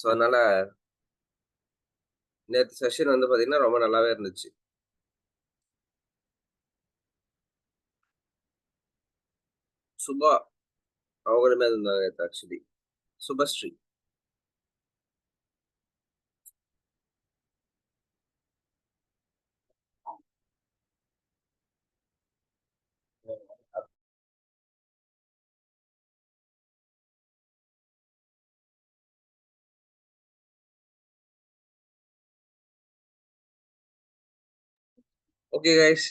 So, அதனால நேத்து session வந்து பார்த்தீங்கன்னா, ரொம்ப நல்லாவே இருந்துச்சு. சுபா அவங்களுமே இருந்தாங்க நேத்து ஆக்சுவலி. சுபஸ்ரீ. Okay guys.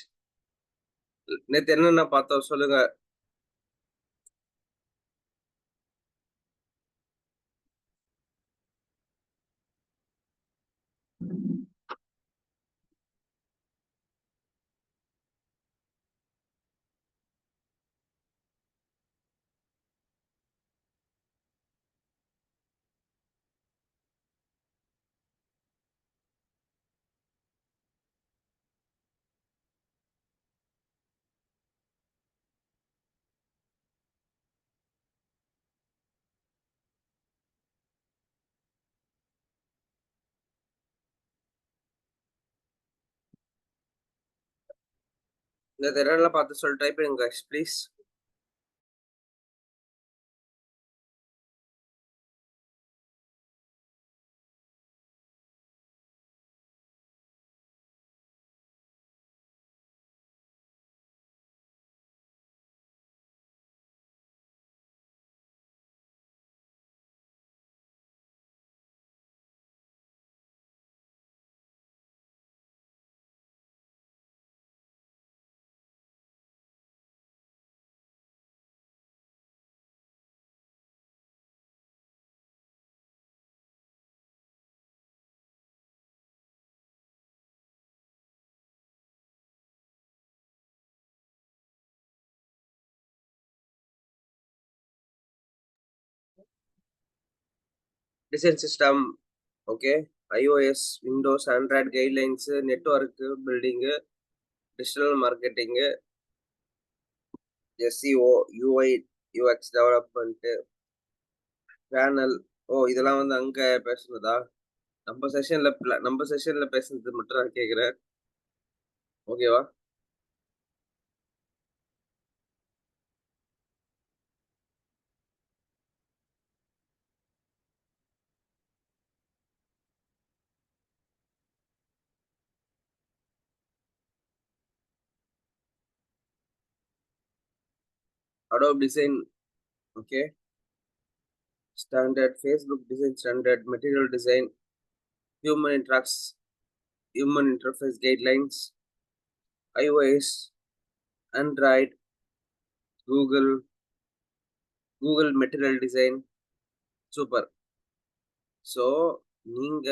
நேத்து என்னென்ன பார்த்தோம் சொல்லுங்க. நேத்து என்னென்னலாம் பார்த்து சொல்லி டைப் பண்ணுங்க guys please. Design system, okay. iOS, Windows, Android guidelines, network building, digital marketing, SEO, UI, UX development, panel. ஓ, இதெல்லாம் வந்து அங்க பேசுனதா? நம்ம செஷன்ல பேசுனது மட்டும் நான் கேட்கிறேன். ஓகேவா? Adobe Design, okay. Standard, Facebook design standard, material design, human interacts human interface guidelines, iOS, Android, Google material design. Super. So, நீங்க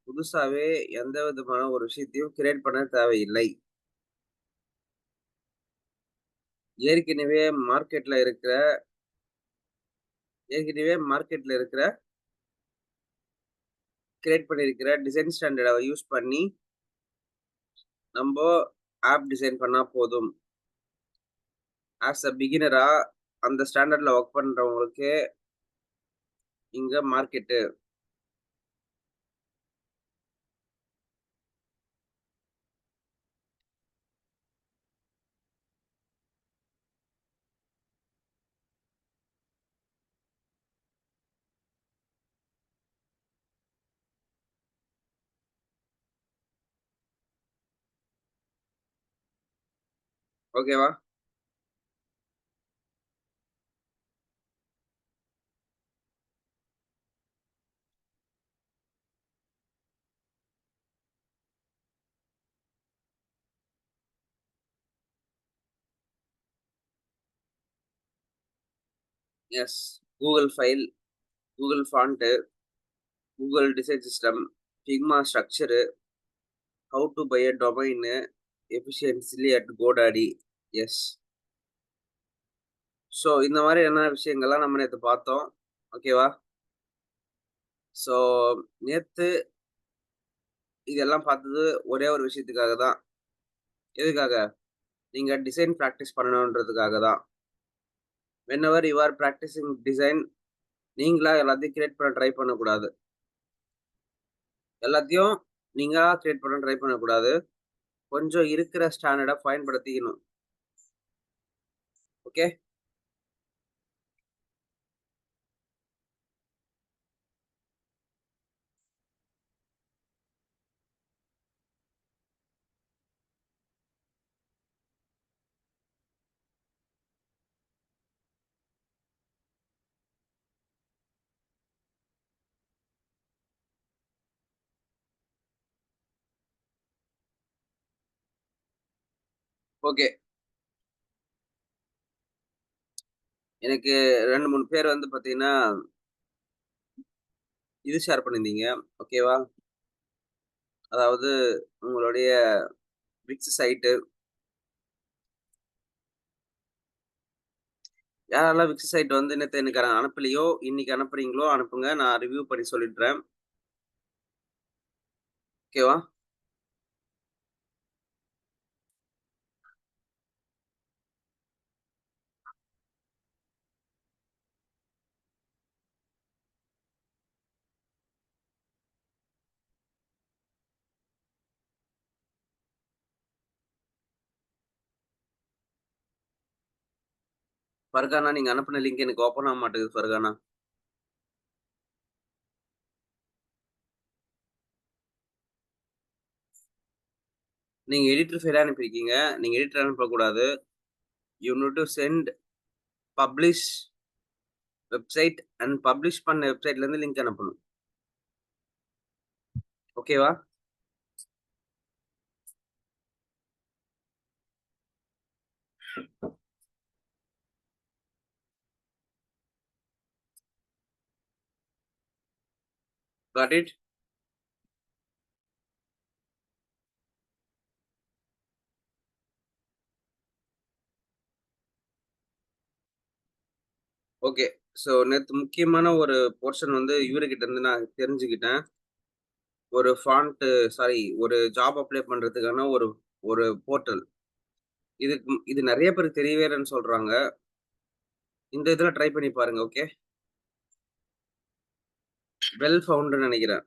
புதுசாவே எந்த விதமான ஒரு விஷயத்தையும் கிரியேட் பண்ண தேவையில்லை. ஏற்கனவே மார்க்கெட்ல இருக்கிற ஏற்கனவே மார்க்கெட்ல இருக்கிற கிரியேட் பண்ணியிருக்கிற டிசைன் ஸ்டாண்டர்ட யூஸ் பண்ணி நம்ப ஆப் டிசைன் பண்ணா போதும். ஆஸ் அ பிகினரா அந்த ஸ்டாண்டர்ட்ல வொர்க் பண்றவங்களுக்கு இங்க மார்க்கெட்டு. ஓகேவா? Yes. Google file, Google font, Google design system, Figma structure, how to buy a domain efficiently at GoDaddy. Yes. So, இந்த மாதிரியான விஷயங்கள்லாம் நம்ம நேத்து பார்த்தோம். ஓகேவா? ஸோ, நேத்து இதெல்லாம் பார்த்தது ஒரே ஒரு விஷயத்துக்காக தான். எதுக்காக? நீங்க டிசைன் பிராக்டிஸ் பண்ணணுன்றதுக்காக தான். Whenever you R practising design, நீங்களா எல்லாத்தையும் கிரியேட் பண்ண ட்ரை பண்ணக்கூடாது. எல்லாத்தையும் நீங்களா கிரியேட் பண்ண ட்ரை பண்ணக்கூடாது. கொஞ்சம் இருக்கிற ஸ்டாண்டர்ட பயன்படுத்திக்கணும். ஓகே. ஓகே. எனக்கு 2, 3 பேர் வந்து பார்த்தீங்கன்னா, இது ஷேர் பண்ணியிருந்தீங்க. ஓகேவா? அதாவது உங்களுடைய விக்ஸ் சைட்டு யாரெல்லாம் விக்ஸ் சைட் வந்து நேத்து எனக்கு அனுப்பலையோ, இன்னைக்கு அனுப்புறீங்களோ அனுப்புங்க. நான் ரிவ்யூ பண்ணி சொல்லிடுறேன். ஓகேவா? ஃபர்கானா நீங்க அனுப்புன லிங்க் எனக்கு ஓப்பன் ஆக மாட்டேங்குது ஃபர்கானா. நீங்க எடிட்டர் ஃபைலா அனுப்பியிருக்கீங்க. நீங்க எடிட்டர் அனுப்பக்கூடாது. You need to send publish website and publish பண்ண வெப்சைட்லேருந்து லிங்க் அனுப்பணும். ஓகேவா? Got it? ஓகே. ஸோ நேத்து முக்கியமான ஒரு போர்ஷன் வந்து இவருகிட்ட இருந்து நான் தெரிஞ்சுக்கிட்டேன். ஒரு ஒரு ஜாப் அப்ளை பண்றதுக்கான ஒரு ஒரு போர்ட்டல். இது நெறைய பேருக்கு தெரியவே இல்லன்னு சொல்றாங்க. இந்த இதுல ட்ரை பண்ணி பாருங்க. ஓகே. வெல் ஃபவுண்டுன்னு நெனைக்கிறேன்.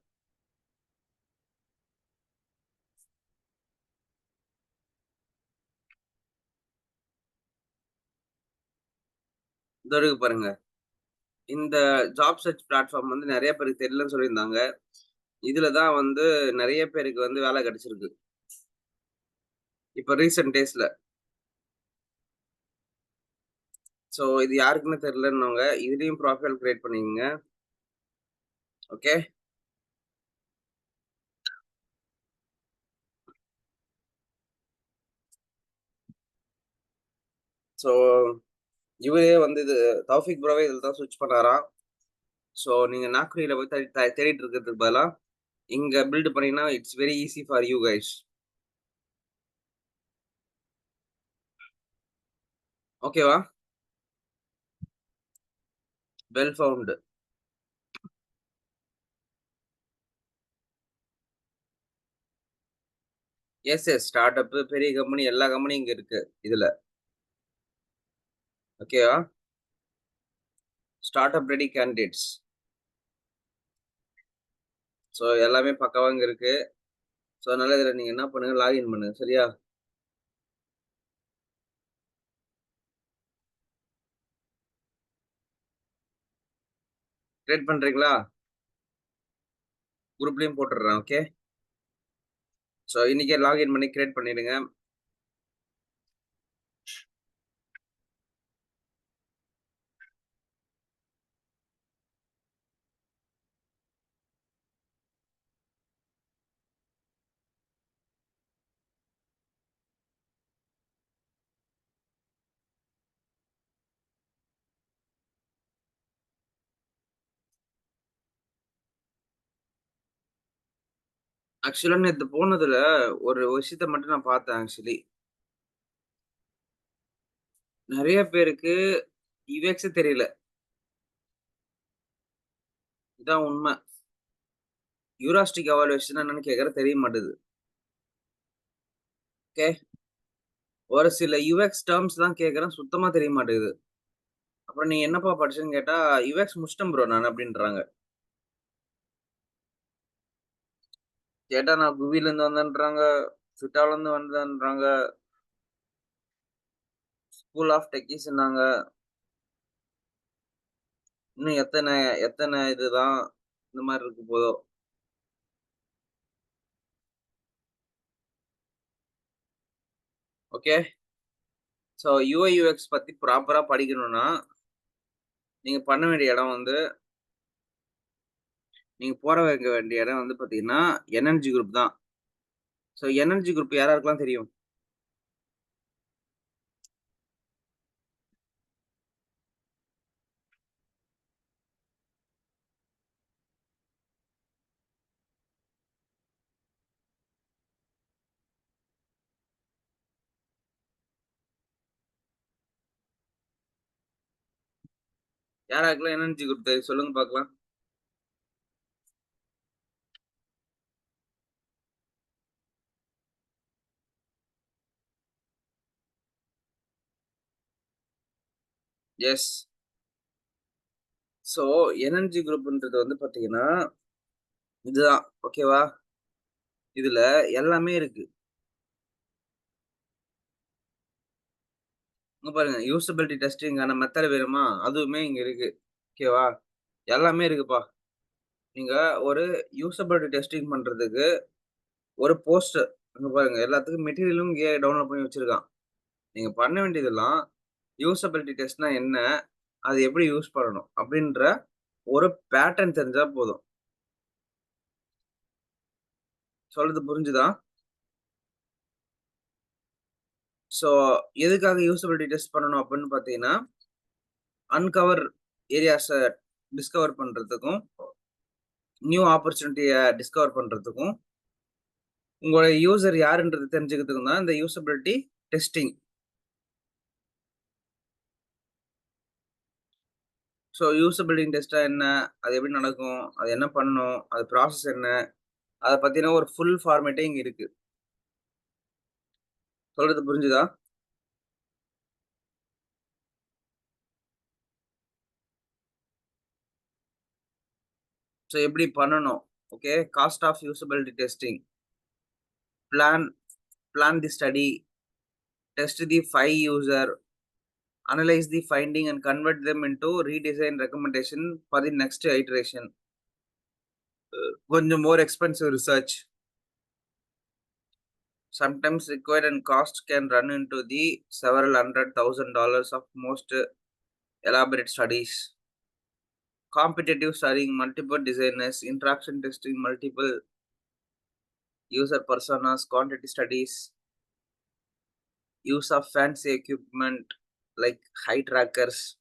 இதோ இருக்கு பாருங்க. இந்த ஜாப் சர்ச் பிளாட்ஃபார்ம் வந்து நெறைய பேருக்கு தெரியலன்னு சொல்லியிருந்தாங்க. இதுல தான் வந்து நெறைய பேருக்கு வந்து வேலை கிடைச்சிருக்கு. இப்ப ரீசென்ட் டேஸ்ல. ஸோ இது யாருக்குமே தெரியலன்னாங்க. இதுலயும் ப்ரொஃபைல் கிரியேட் பண்ணிக்கங்க. ஓகே. ஸோ இவரே வந்து இது தௌஃபிக் ப்ரோவே இதுல தான் ஸ்விட்ச் பண்ணாராம். ஸோ நீங்க நாக்ரில போய் தேடிட்டு இருக்கிறதுக்கு பதிலா, இங்க பில்ட் பண்ணீங்கன்னா it's very easy for you guys. ஓகேவா? Wellfound. Yes. Startup, பெரிய கம்பெனி எல்லா கம்பெனியும் இங்க இருக்கு இதுல. ஓகேவா? Startup ready candidates. So எல்லாமே பக்காவா இங்க இருக்கு. ஸோ அதனால இதுல நீங்க என்ன பண்ணுங்க, லாகின் பண்ணுங்க. சரியா? கிரியேட் பண்றீங்களா? குரூப்லயும் போட்டுடுறேன். ஓகே. ஸோ இன்னைக்கே லாகின் பண்ணி கிரியேட் பண்ணிடுங்க. ஆக்சுவலா நேத்து போனதுல ஒரு விஷயத்த மட்டும் நான் பார்த்தேன் ஆக்சுவலி. நெறைய பேருக்கு யுஎக்ஸே தெரியல. இதான் உண்ம. யூராஸ்டிக் எவாலுவேஷன்னா என்னன்னு கேட்கிறேன் தெரிய மாட்டுது. ஓகே. ஒரு சில யுஎக்ஸ் டெர்ம்ஸ் தான் கேட்கிறேன் சுத்தமா தெரிய மாட்டேங்குது. அப்புறம் நீ என்னப்பா படிச்சேன்னு கேட்டா, யுஎக்ஸ் முடிச்சிட்டேன் ப்ரோ நானு அப்டின்றாங்க. கேட்டா நான் குவிலருந்து வந்தேன்றாங்க, ஃபிட்டாலருந்து வந்தேன்றாங்க, ஸ்கூல் ஆஃப் டெக்கீஸ்ன்னாங்க. இன்னும் எத்தன எத்தன இதுதான் இந்த மாரி இருக்க போதோ! ஓகே. ஸோ யுஐ, யுஎக்ஸ் பத்தி ப்ராப்பரா படிக்கணும்னா, நீங்க பண்ண வேண்டிய இடம் வந்து நீங்க போற வைக்க வேண்டிய இடம் வந்து பார்த்தீங்கன்னா, என்என்ஜி குரூப் தான். ஸோ என்என்ஜி குரூப் யார் யாருக்கெல்லாம் தெரியும்? யார் யாருக்கெல்லாம் என்என்ஜி குரூப் தெரியும்? சொல்லுங்க பார்க்கலாம். எஸ். ஸோ என்என்ஜி குரூப்ன்றது வந்து பார்த்தீங்கன்னா, இதுதான். ஓகேவா? இதுல எல்லாமே இருக்கு. இங்க பாருங்க. யூசபிலிட்டி டெஸ்டிங்கான மெத்தட் வேணுமா? அதுவுமே இங்க இருக்கு. ஓகேவா? எல்லாமே இருக்குப்பா. நீங்க ஒரு யூசபிலிட்டி டெஸ்டிங் பண்றதுக்கு ஒரு போஸ்டர் இங்க பாருங்க. எல்லாத்துக்கும் மெட்டீரியலும் இங்கேயே டவுன்லோட் பண்ணி வச்சிருக்கான். நீங்க பண்ண வேண்டியதெல்லாம் யூசபிலிட்டி டெஸ்ட்னா என்ன? அது எப்படி யூஸ் பண்ணணும்? அப்படின்ற ஒரு பேட்டர்ன் தெரிஞ்சா போதும். சொல்றது புரிஞ்சுதா? ஸோ எதுக்காக யூசபிலிட்டி டெஸ்ட் பண்ணணும் அப்படின்னு பார்த்தீங்கன்னா, அன்கவர் ஏரியாஸ டிஸ்கவர் பண்றதுக்கும், நியூ ஆப்பர்ச்சுனிட்டிய டிஸ்கவர் பண்றதுக்கும், உங்களோட யூசர் யாருன்றது தெரிஞ்சுக்கிறதுக்கும் தான் இந்த யூசபிலிட்டி டெஸ்டிங். ஸோ யூசபிலிட்டி டெஸ்ட்டா என்ன? அது எப்படி நடக்கும்? அது என்ன பண்ணணும்? அது ப்ராசஸ் என்ன? அத பத்தின ஒரு ஃபுல் ஃபார்மேட்டே இங்க இருக்கு. சொல்றது புரிஞ்சுதா? ஸோ எப்படி பண்ணணும்? Okay. Cost of usability testing. Plan plan the study, test the 5 user, analyse the finding and convert them into redesign recommendation for the next iteration. கொஞ்சம் more expensive research. Sometimes required and cost can run into the several hundred thousand dollars of most elaborate studies. Competitive studying, multiple designers, interaction testing, multiple user personas, quantity studies, use of fancy equipment like high trackers,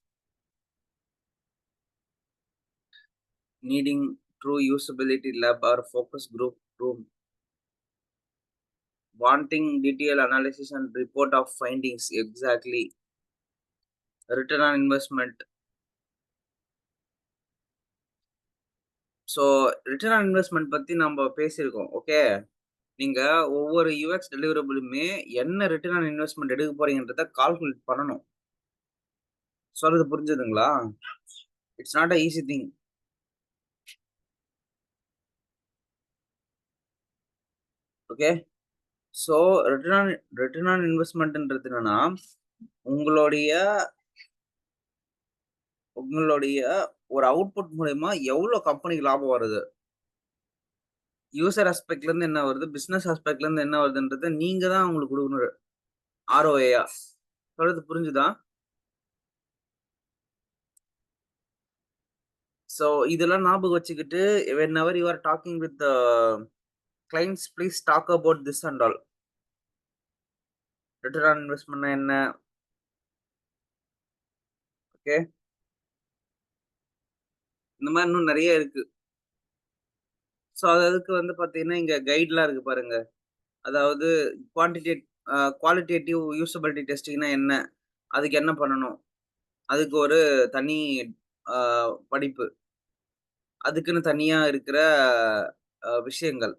needing true usability lab or focus group room, wanting detailed analysis and report of findings exactly, return on investment. So return on investment பத்தி நம்ம பேசியிருக்கோம். Okay. நீங்க ஒவ்வொரு UX டெலிவரபிளுமே என்ன return on investment எடுக்க போறீங்கன்றத calculate பண்ணணும். சொல்றது புரிஞ்சுதுங்களா? It's not a easy thing. Okay. So return on return on இன்வெஸ்ட்மென்ட்ன்றது என்னன்னா, உங்களுடைய உங்களுடைய ஒரு அவுட்புட் மூலியமா எவ்வளோ கம்பெனிக்கு லாபம் வருது? யூசர் ஆஸ்பெக்ட்ல இருந்து என்ன வருது? பிசினஸ் ஆஸ்பெக்ட்ல இருந்து என்ன வருதுன்றத நீங்க தான் அவங்களுக்கு குடுக்கணும். ஆர்ஓஏயா. சொல்றது புரிஞ்சுதா? ஸோ இதெல்லாம் ஞாபகம் வச்சுக்கிட்டு whenever you are talking with clients please talk about this and all. Return on இன்வெஸ்ட்மென்ட்னா என்ன? ஓகே. இந்த மாரி இன்னும் நெறைய இருக்கு. ஸோ அதுக்கு வந்து பார்த்தீங்கன்னா, இங்க கைட்லாம் இருக்கு பாருங்க. அதாவது குவான்டிடேட் குவாலிட்டேட்டிவ் யூசபிலிட்டி டெஸ்டிங்னா என்ன? அதுக்கு என்ன பண்ணணும்? அதுக்கு ஒரு தனி அ படிப்பு. அதுக்குன்னு தனியா இருக்கிற விஷயங்கள்.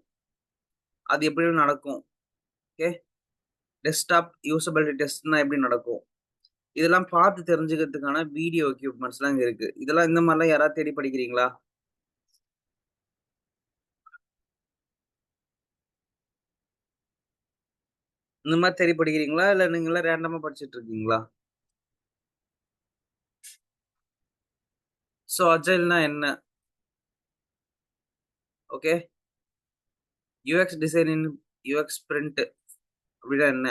அது எப்படி நடக்கும்? ஓகே. டெஸ்க்டாப் யூசபிலிட்டி டெஸ்ட்னா எப்படி நடக்கும்? இதெல்லாம் பார்த்து தெரிஞ்சுக்கிறதுக்கான வீடியோ எக்யூப்மென்ட்ஸ்லாம் இங்க இருக்கு. இதெல்லாம் இந்த மாரிலாம் யாராவது தேடி படிக்கிறீங்களா? இந்த மாரி தேடி படிக்கிறீங்களா? இல்ல நீங்களா ரேண்டமா படிச்சுட்டு இருக்கீங்களா? சோ அஜைல்னா என்ன? ஓகே. யுஎக்ஸ் டிசைன் இன் யுஎக்ஸ் பிரிண்ட் அப்படின்னா என்ன?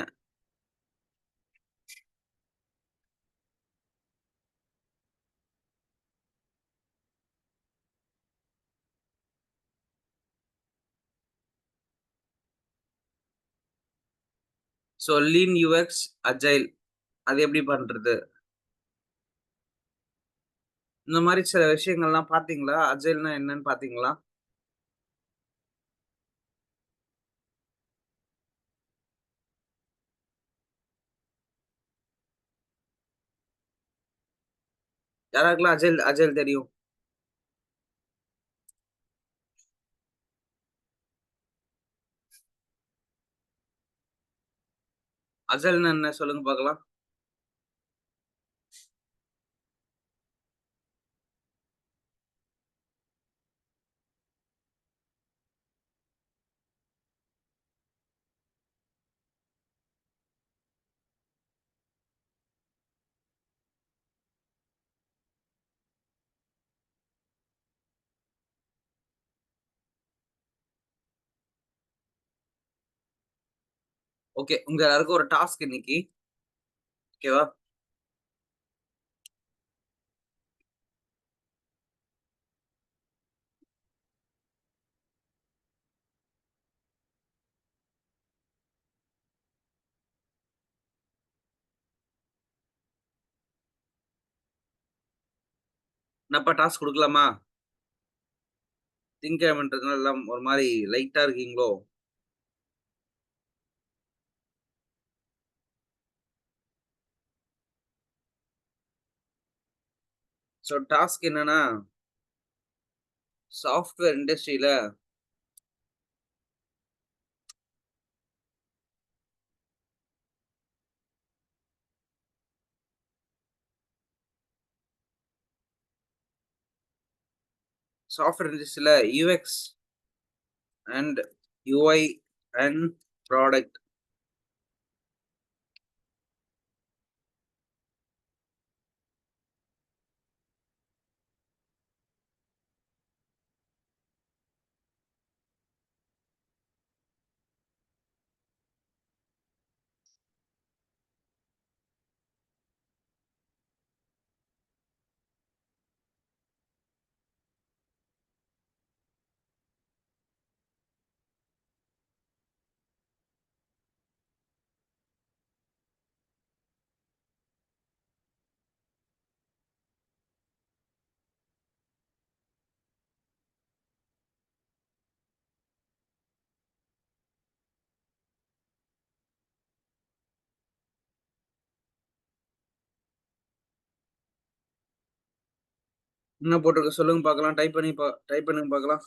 சோ லீன் யுஎக்ஸ், அஜைல் அது எப்படி பண்றது? இந்த மாரி சில விஷயங்கள்லாம் பார்த்தீங்களா? அஜைல்னா என்னன்னு பார்த்தீங்களா? யாராருக்கெல்லாம் அஜைல் அஜைல் தெரியும்? அஜைல்னா என்ன சொல்லுங்க பார்க்கலாம்? ஓகே. உங்க எல்லாருக்கும் ஒரு டாஸ்க் இன்னைக்கு. ஓகேவா? என்னப்பா டாஸ்க் குடுக்கலாமா? திங்கட்கிழமைன்றதுனால எல்லாம் ஒரு மாரி லைட்டா இருக்கீங்களோ? சோ டாஸ்க் என்னன்னா, சாஃப்ட்வேர் இண்டஸ்ட்ரியில சாஃப்ட்வேர் இண்டஸ்ட்ரியில UX and UI and product. என்ன போட்டிருக்கு சொல்லுங்க பார்க்கலாம். டைப் பண்ணுங்க பார்க்கலாம்.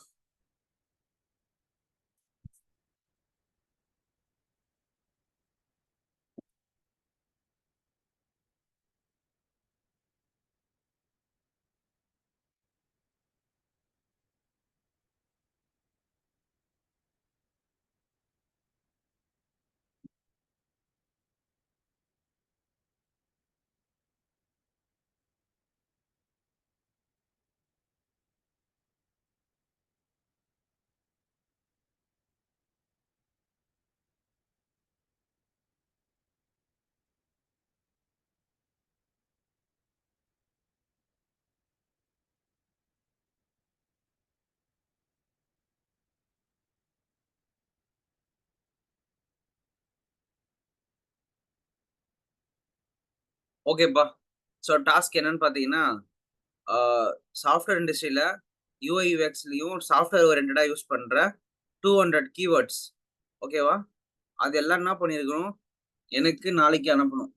ஓகேப்பா. சோ டாஸ்க் என்னன்னு பார்த்தீங்கன்னா, ஆ சாஃப்ட்வேர் இண்டஸ்ட்ரியில யுஐ, யுஎக்ஸ்லயும் சாஃப்ட்வேர் ஓரியன்டடா யூஸ் பண்ற 200 கீவேர்ட்ஸ். ஓகேவா? அது எல்லாம் என்ன பண்ணியிருக்கணும், எனக்கு நாளைக்கு அனுப்பணும்.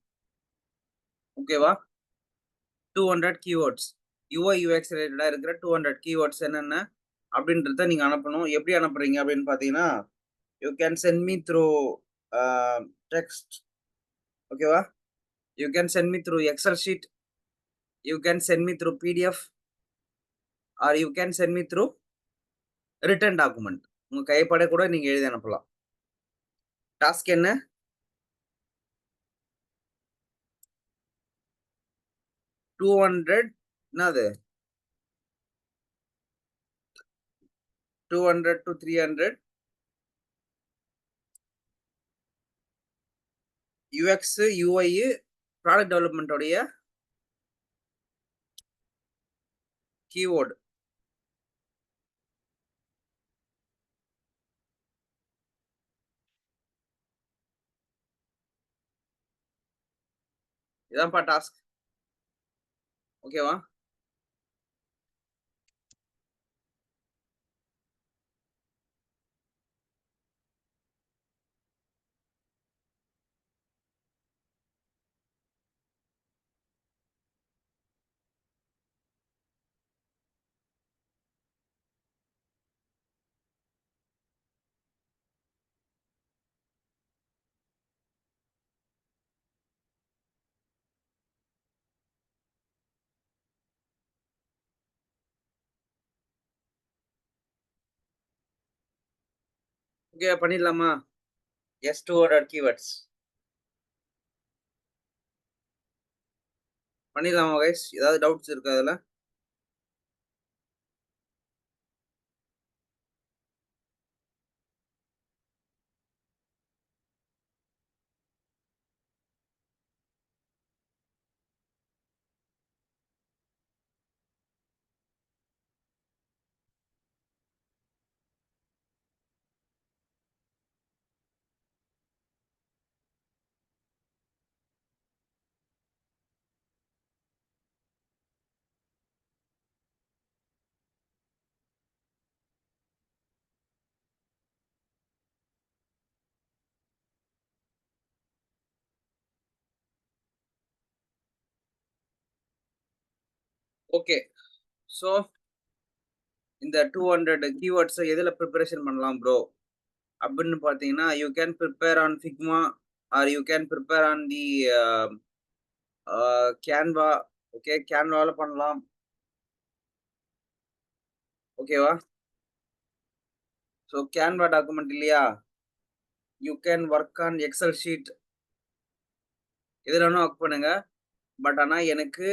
ஓகேவா? 200 கீவேர்ட்ஸ். யுஐ, யுஎக்ஸ் ரிலேட்டடா இருக்கிற 200 கீவேர்ட்ஸ் என்னென்ன அப்படின்றத நீங்க அனுப்பணும். எப்படி அனுப்புறீங்க அப்படின்னு பார்த்தீங்கன்னா, you can send me through a text. ஓகேவா? You can send me through Excel sheet. You can send me through PDF or you can send me through return document. உங்க கைப்பட கூட நீங்க எழுதி அனுப்பலாம். டாஸ்க் என்ன? 200 என்னது 200 to 300 UX, UI product development உடைய கீவேர்ட். இதான்ப்பா டாஸ்க். ஓகேவா? ஓகே பண்ணிடலாமா? Yes 200 keywords. பண்ணிடலாமா கைஸ்? ஏதாவது டவுட்ஸ் இருக்கா அதுல? ஓகே. சோ இந்த 200 கீவேர்ட்ஸ் எதுல பிரிப்பரேஷன் பண்ணலாம் ப்ரோ? அப்படின்னு பார்த்தீங்கன்னா, you can prepare on Figma or you can prepare on the uh uh Canva. Okay. Canvaல பண்ணலாம். ஓகேவா? ஸோ Canva டாக்குமெண்ட் இல்லையா? You can work on Excel sheet. எதுல வேணா வொர்க் பண்ணுங்க. பட் ஆனா எனக்கு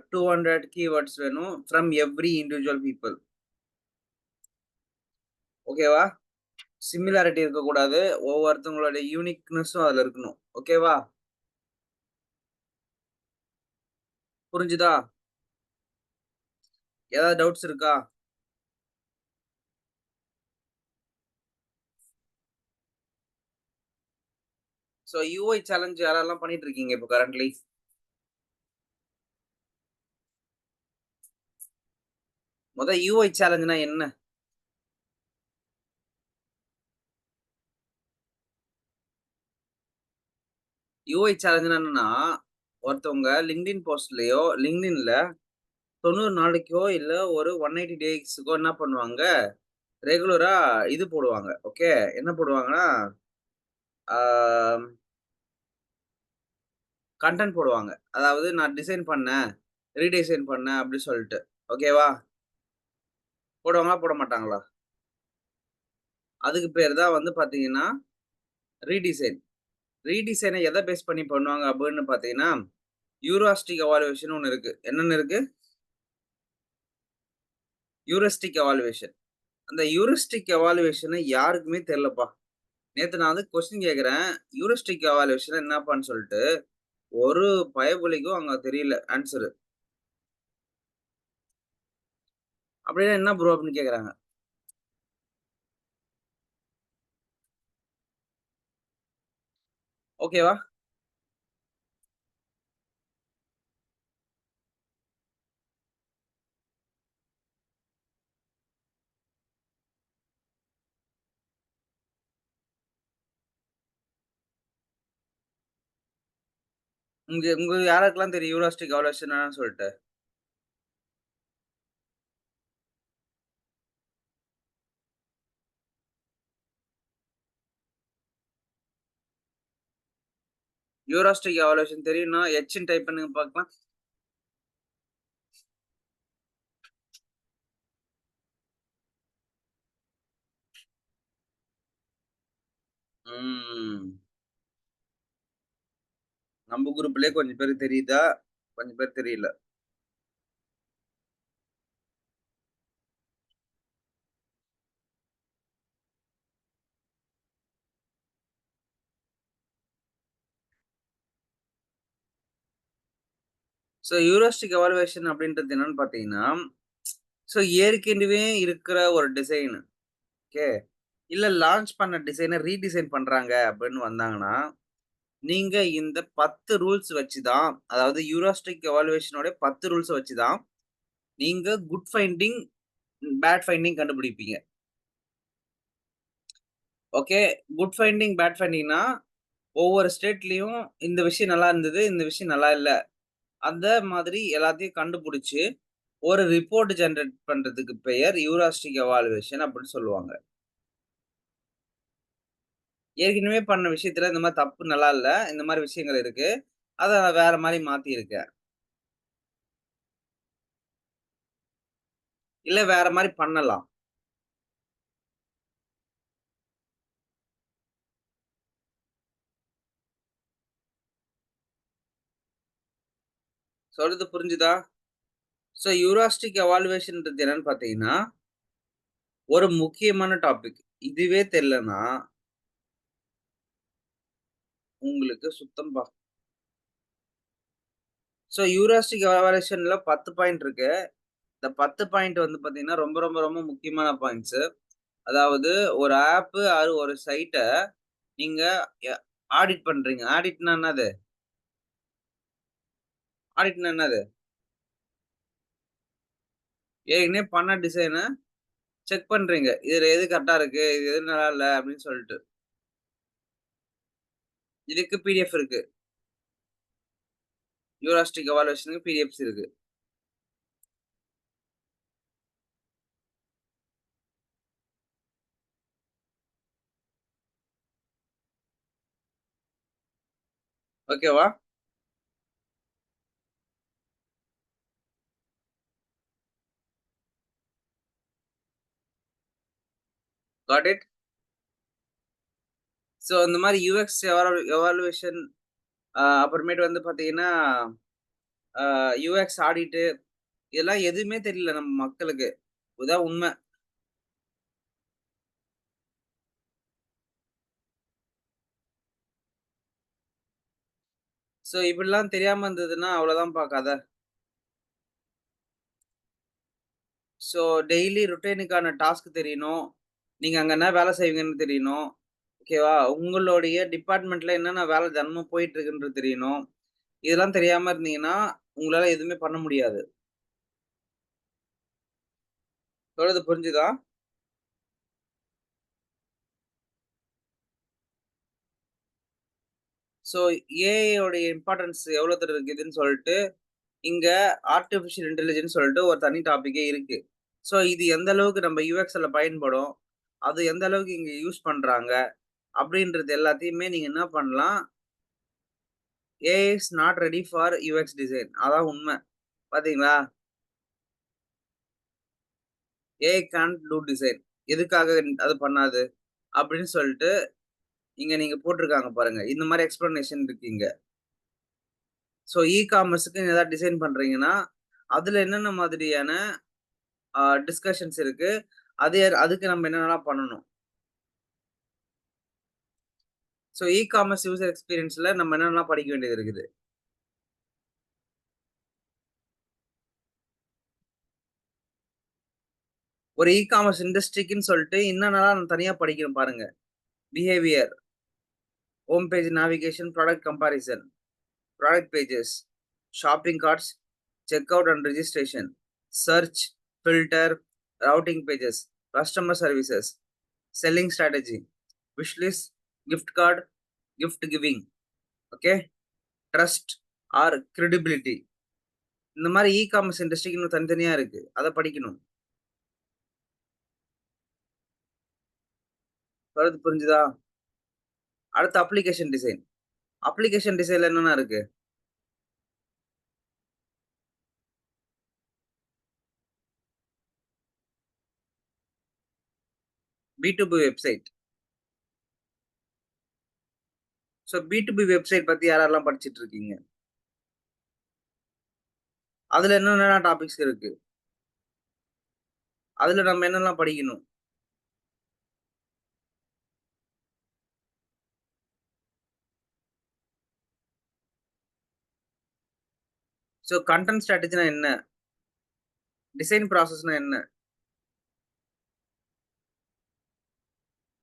200 கீவேர்ட்ஸ் வேணும் ஃப்ரம் எவ்ரி இண்டிவிஜுவல் பீப்பிள். ஓகேவா? சிமிலாரிட்டி இருக்கக்கூடாது. ஒவ்வொருத்தவங்களோட யூனிக்னெஸ்ஸும் அதுல இருக்கணும். ஓகேவா? புரிஞ்சுதா? ஏதாவது டவுட்ஸ் இருக்கா? ஸோ யுஐ சேலஞ்ச் யாரெல்லாம் பண்ணிட்டு இருக்கீங்க இப்போ கரண்ட்லி? யுஐ சேலஞ்ச்னா என்ன? யுஐ சேலஞ்ச்னா என்னன்னா, ஒருத்தவங்க லிங்க்டின் போஸ்ட்லயோ, லிங்க்டின்ல 90 நாளைக்கோ இல்ல ஒரு 180 டேஸ்க்கோ என்ன பண்ணுவாங்க, ரெகுலரா இது போடுவாங்க. ஓகே. என்ன போடுவாங்கன்னா, ஆ கன்டென்ட் போடுவாங்க. அதாவது நான் டிசைன் பண்ணேன், ரீடிசைன் பண்ணேன் அப்படி சொல்லிட்டு. ஓகேவா? போடுவாங்களா? போட மாட்டாங்களா? அதுக்கு பேரு தான் வந்து பார்த்தீங்கன்னா, ரீடிசைன். ரீடிசைன எத பேஸ் பண்ணி பண்ணுவாங்க அப்படின்னு பார்த்தீங்கன்னா, யூராஸ்டிக் எவாலுவேஷன் ஒண்ணு இருக்கு. என்னன்னு இருக்கு? யூரிஸ்டிக் எவாலுவேஷன். அந்த யூரிஸ்டிக் எவாலுவேஷன யாருக்குமே தெரியலப்பா. நேத்து நான் வந்து கொஸ்டின் கேட்கிறேன். யூரிஸ்டிக் எவாலுவேஷன் என்னப்பான்னு சொல்லிட்டு, ஒரு பயபுள்ளைக்கும் அங்க தெரியல ஆன்ஸரு. அப்படின்னா என்ன ப்ரோ? அப்படின்னு கேட்கறாங்க. ஓகேவா? உங்க உங்க யாருக்கெல்லாம் தெரியும் யூராஸ்டிக் எவாலுவேஷன் என்னன்னு சொல்லிட்டு? யூராஸ்டிக் எவாலுவேஷன் தெரியும்னா, எச்ன்னு டைப் பண்ணுங்க பார்க்கலாம். ம். நம்ம குரூப்லயே கொஞ்சம் பேருக்கு தெரியுதா? கொஞ்சம் பேர் தெரியல. ஸோ ஹியூரிஸ்டிக் எவாலுவேஷன் அப்படின்றது என்னன்னு பார்த்தீங்கன்னா, ஸோ ஏற்கனவே இருக்கிற ஒரு டிசைன் ஓகே. இல்ல லான்ச் பண்ண டிசைன ரீடிசைன் பண்றாங்க அப்படின்னு வந்தாங்கன்னா, நீங்க இந்த 10 ரூல்ஸ் வச்சு தான் அதாவது ஹியூரிஸ்டிக் எவாலுவேஷனோட 10 ரூல்ஸ வச்சு தான் நீங்க குட் ஃபைண்டிங், பேட் ஃபைண்டிங் கண்டுபிடிப்பீங்க. ஓகே. குட் ஃபைண்டிங், பேட் ஃபைண்டிங்னா ஒவ்வொரு ஸ்டேட்லயும் இந்த விஷயம் நல்லா இருந்தது, இந்த விஷயம் நல்லா இல்ல. அந்த மாதிரி எல்லாத்தையும் கண்டுபிடிச்சு, ஒரு ரிப்போர்ட் ஜெனரேட் பண்றதுக்கு பெயர் ஹியூரிஸ்டிக் எவாலுவேஷன் அப்படின்னு சொல்லுவாங்க. ஏற்கனவே பண்ண விஷயத்துல இந்த மாரி தப்பு நல்லா இல்ல. இந்த மாரி விஷயங்கள் இருக்கு. அத நான் வேற மாரி மாத்தியிருக்கேன். இல்ல வேற மாரி பண்ணலாம். சொல்றது புரிஞ்சுதா? ஸோ ஹியூரிஸ்டிக் எவாலுவேஷன்ன்றது என்னன்னு பார்த்தீங்கன்னா, ஒரு முக்கியமான டாபிக். இதுவே தெரியலன்னா, உங்களுக்கு சுத்தம் ஸோ ஹியூரிஸ்டிக் எவாலுவேஷன்ல 10 பாயிண்ட் இருக்கு. இந்த 10 பாயிண்ட் வந்து பார்த்தீங்கன்னா, ரொம்ப ரொம்ப ரொம்ப முக்கியமான பாயிண்ட்ஸு. அதாவது ஒரு ஆப்பு ஆர் ஒரு சைட்ட நீங்க எ ஆடிட் பண்றீங்க. ஆடிட்னா என்னது? ஆடிட்னா என்னது? ஏற்கனவே பண்ண டிசைன செக் பண்றீங்க. இதுல எது கரெக்ட்டா இருக்கு, இது எது நல்லா இல்ல அப்படின்னு சொல்லிட்டு. இதுக்கு பிடிஎஃப் இருக்கு. ஹியூரிஸ்டிக் எவாலுவேஷனுக்கு பிடிஎஃப்ஸ் இருக்கு. ஓகேவா? Got it? ஸோ இந்த மாரி யுஎக்ஸ் எவாலுவேஷன் அப்புறமேட்டு வந்து பார்த்தீங்கன்னா, அ யுஎக்ஸ் ஆடிட்டு இதெல்லாம் எதுவுமே தெரியல நம்ம மக்களுக்கு. இதான் உண்ம. ஸோ இப்படிலாம் தெரியாம இருந்ததுன்னா அவ்வளோதான்ப்பா கத. ஸோ டெய்லி ரொட்டீனுக்கான டாஸ்க் தெரியணும். நீங்க அங்க என்ன வேலை செய்வீங்கன்னு தெரியணும். ஓகேவா? உங்களுடைய டிபார்ட்மெண்ட்ல என்னென்ன வேலை தினமும் போயிட்டு இருக்குன்றது தெரியணும். இதெல்லாம் தெரியாம இருந்தீங்கன்னா, உங்களால எதுவுமே பண்ண முடியாது. சொல்றது புரிஞ்சுதா? ஸோ ஏஐ உடைய இம்பார்ட்டன்ஸ் எவ்வளோ தூரம் இருக்குதுன்னு சொல்ட்டு, இங்க ஆர்டிபிஷியல் இன்டெலிஜென்ஸ் சொல்லிட்டு ஒரு தனி டாபிக்கே இருக்கு. ஸோ இது எந்த அளவுக்கு நம்ம யுஎக்ஸ்ல பயன்படும், அது எந்த அளவுக்கு இங்க யூஸ் பண்றாங்க, அப்படின்றது எல்லாத்தையுமே நீங்க என்ன பண்ணலாம், AI is not ready for UX design. அதான் உண்ம. பாத்தீங்களா? AI can't two design. எதுக்காக அது பண்ணாது? அப்படின்னு சொல்லிட்டு இங்க நீங்க போட்டுருக்காங்க பாருங்க. இந்த மாரி எக்ஸ்ப்ளனேஷன் இருக்கு இங்க. ஸோ இ-காமர்ஸ்க்கு ஏதாவது டிசைன் பண்றீங்கன்னா, அதுல என்னென்ன மாதிரியான டிஸ்கஷன்ஸ் இருக்கு. அதுக்கு நம்ம என்னென்னலாம் பண்ணணும். ஸோ இ-காமர்ஸ் யூசர் எக்ஸ்பீரியன்ஸ்ல நம்ம என்னென்னலாம் படிக்க வேண்டியது இருக்குது. ஒரு இ-காமர்ஸ் இண்டஸ்ட்ரிக்குன்னு சொல்லிட்டு என்னென்னலாம் நம்ம தனியா படிக்கணும் பாருங்க. Behaviour, home page navigation, product comparison, product pages, shopping carts, checkout and registration, search, filter, routing pages, customer services, selling strategy, wish list, gift card, gift giving, okay, trust or credibility. இந்த மாரி e-commerce இண்டஸ்ட்ரிக்கு இன்னும் தனித்தனியா இருக்கு. அத படிக்கணும். சொல்றது புரிஞ்சுதா? அடுத்து அப்ளிகேஷன் டிசைன். அப்ளிகேஷன் டிசைன்ல என்னென்ன இருக்கு? P2P website. So P2P website பத்தி யாரெல்லாம் படிச்சுட்டு இருக்கீங்க? அதுல என்னென்ன டாபிக்ஸ் இருக்கு? அதுல நம்ம என்னலாம் படிக்கணும்? ஸோ கன்டென்ட் ஸ்ட்ராட்டஜினா என்ன? டிசைன் ப்ராசஸ்னா என்ன?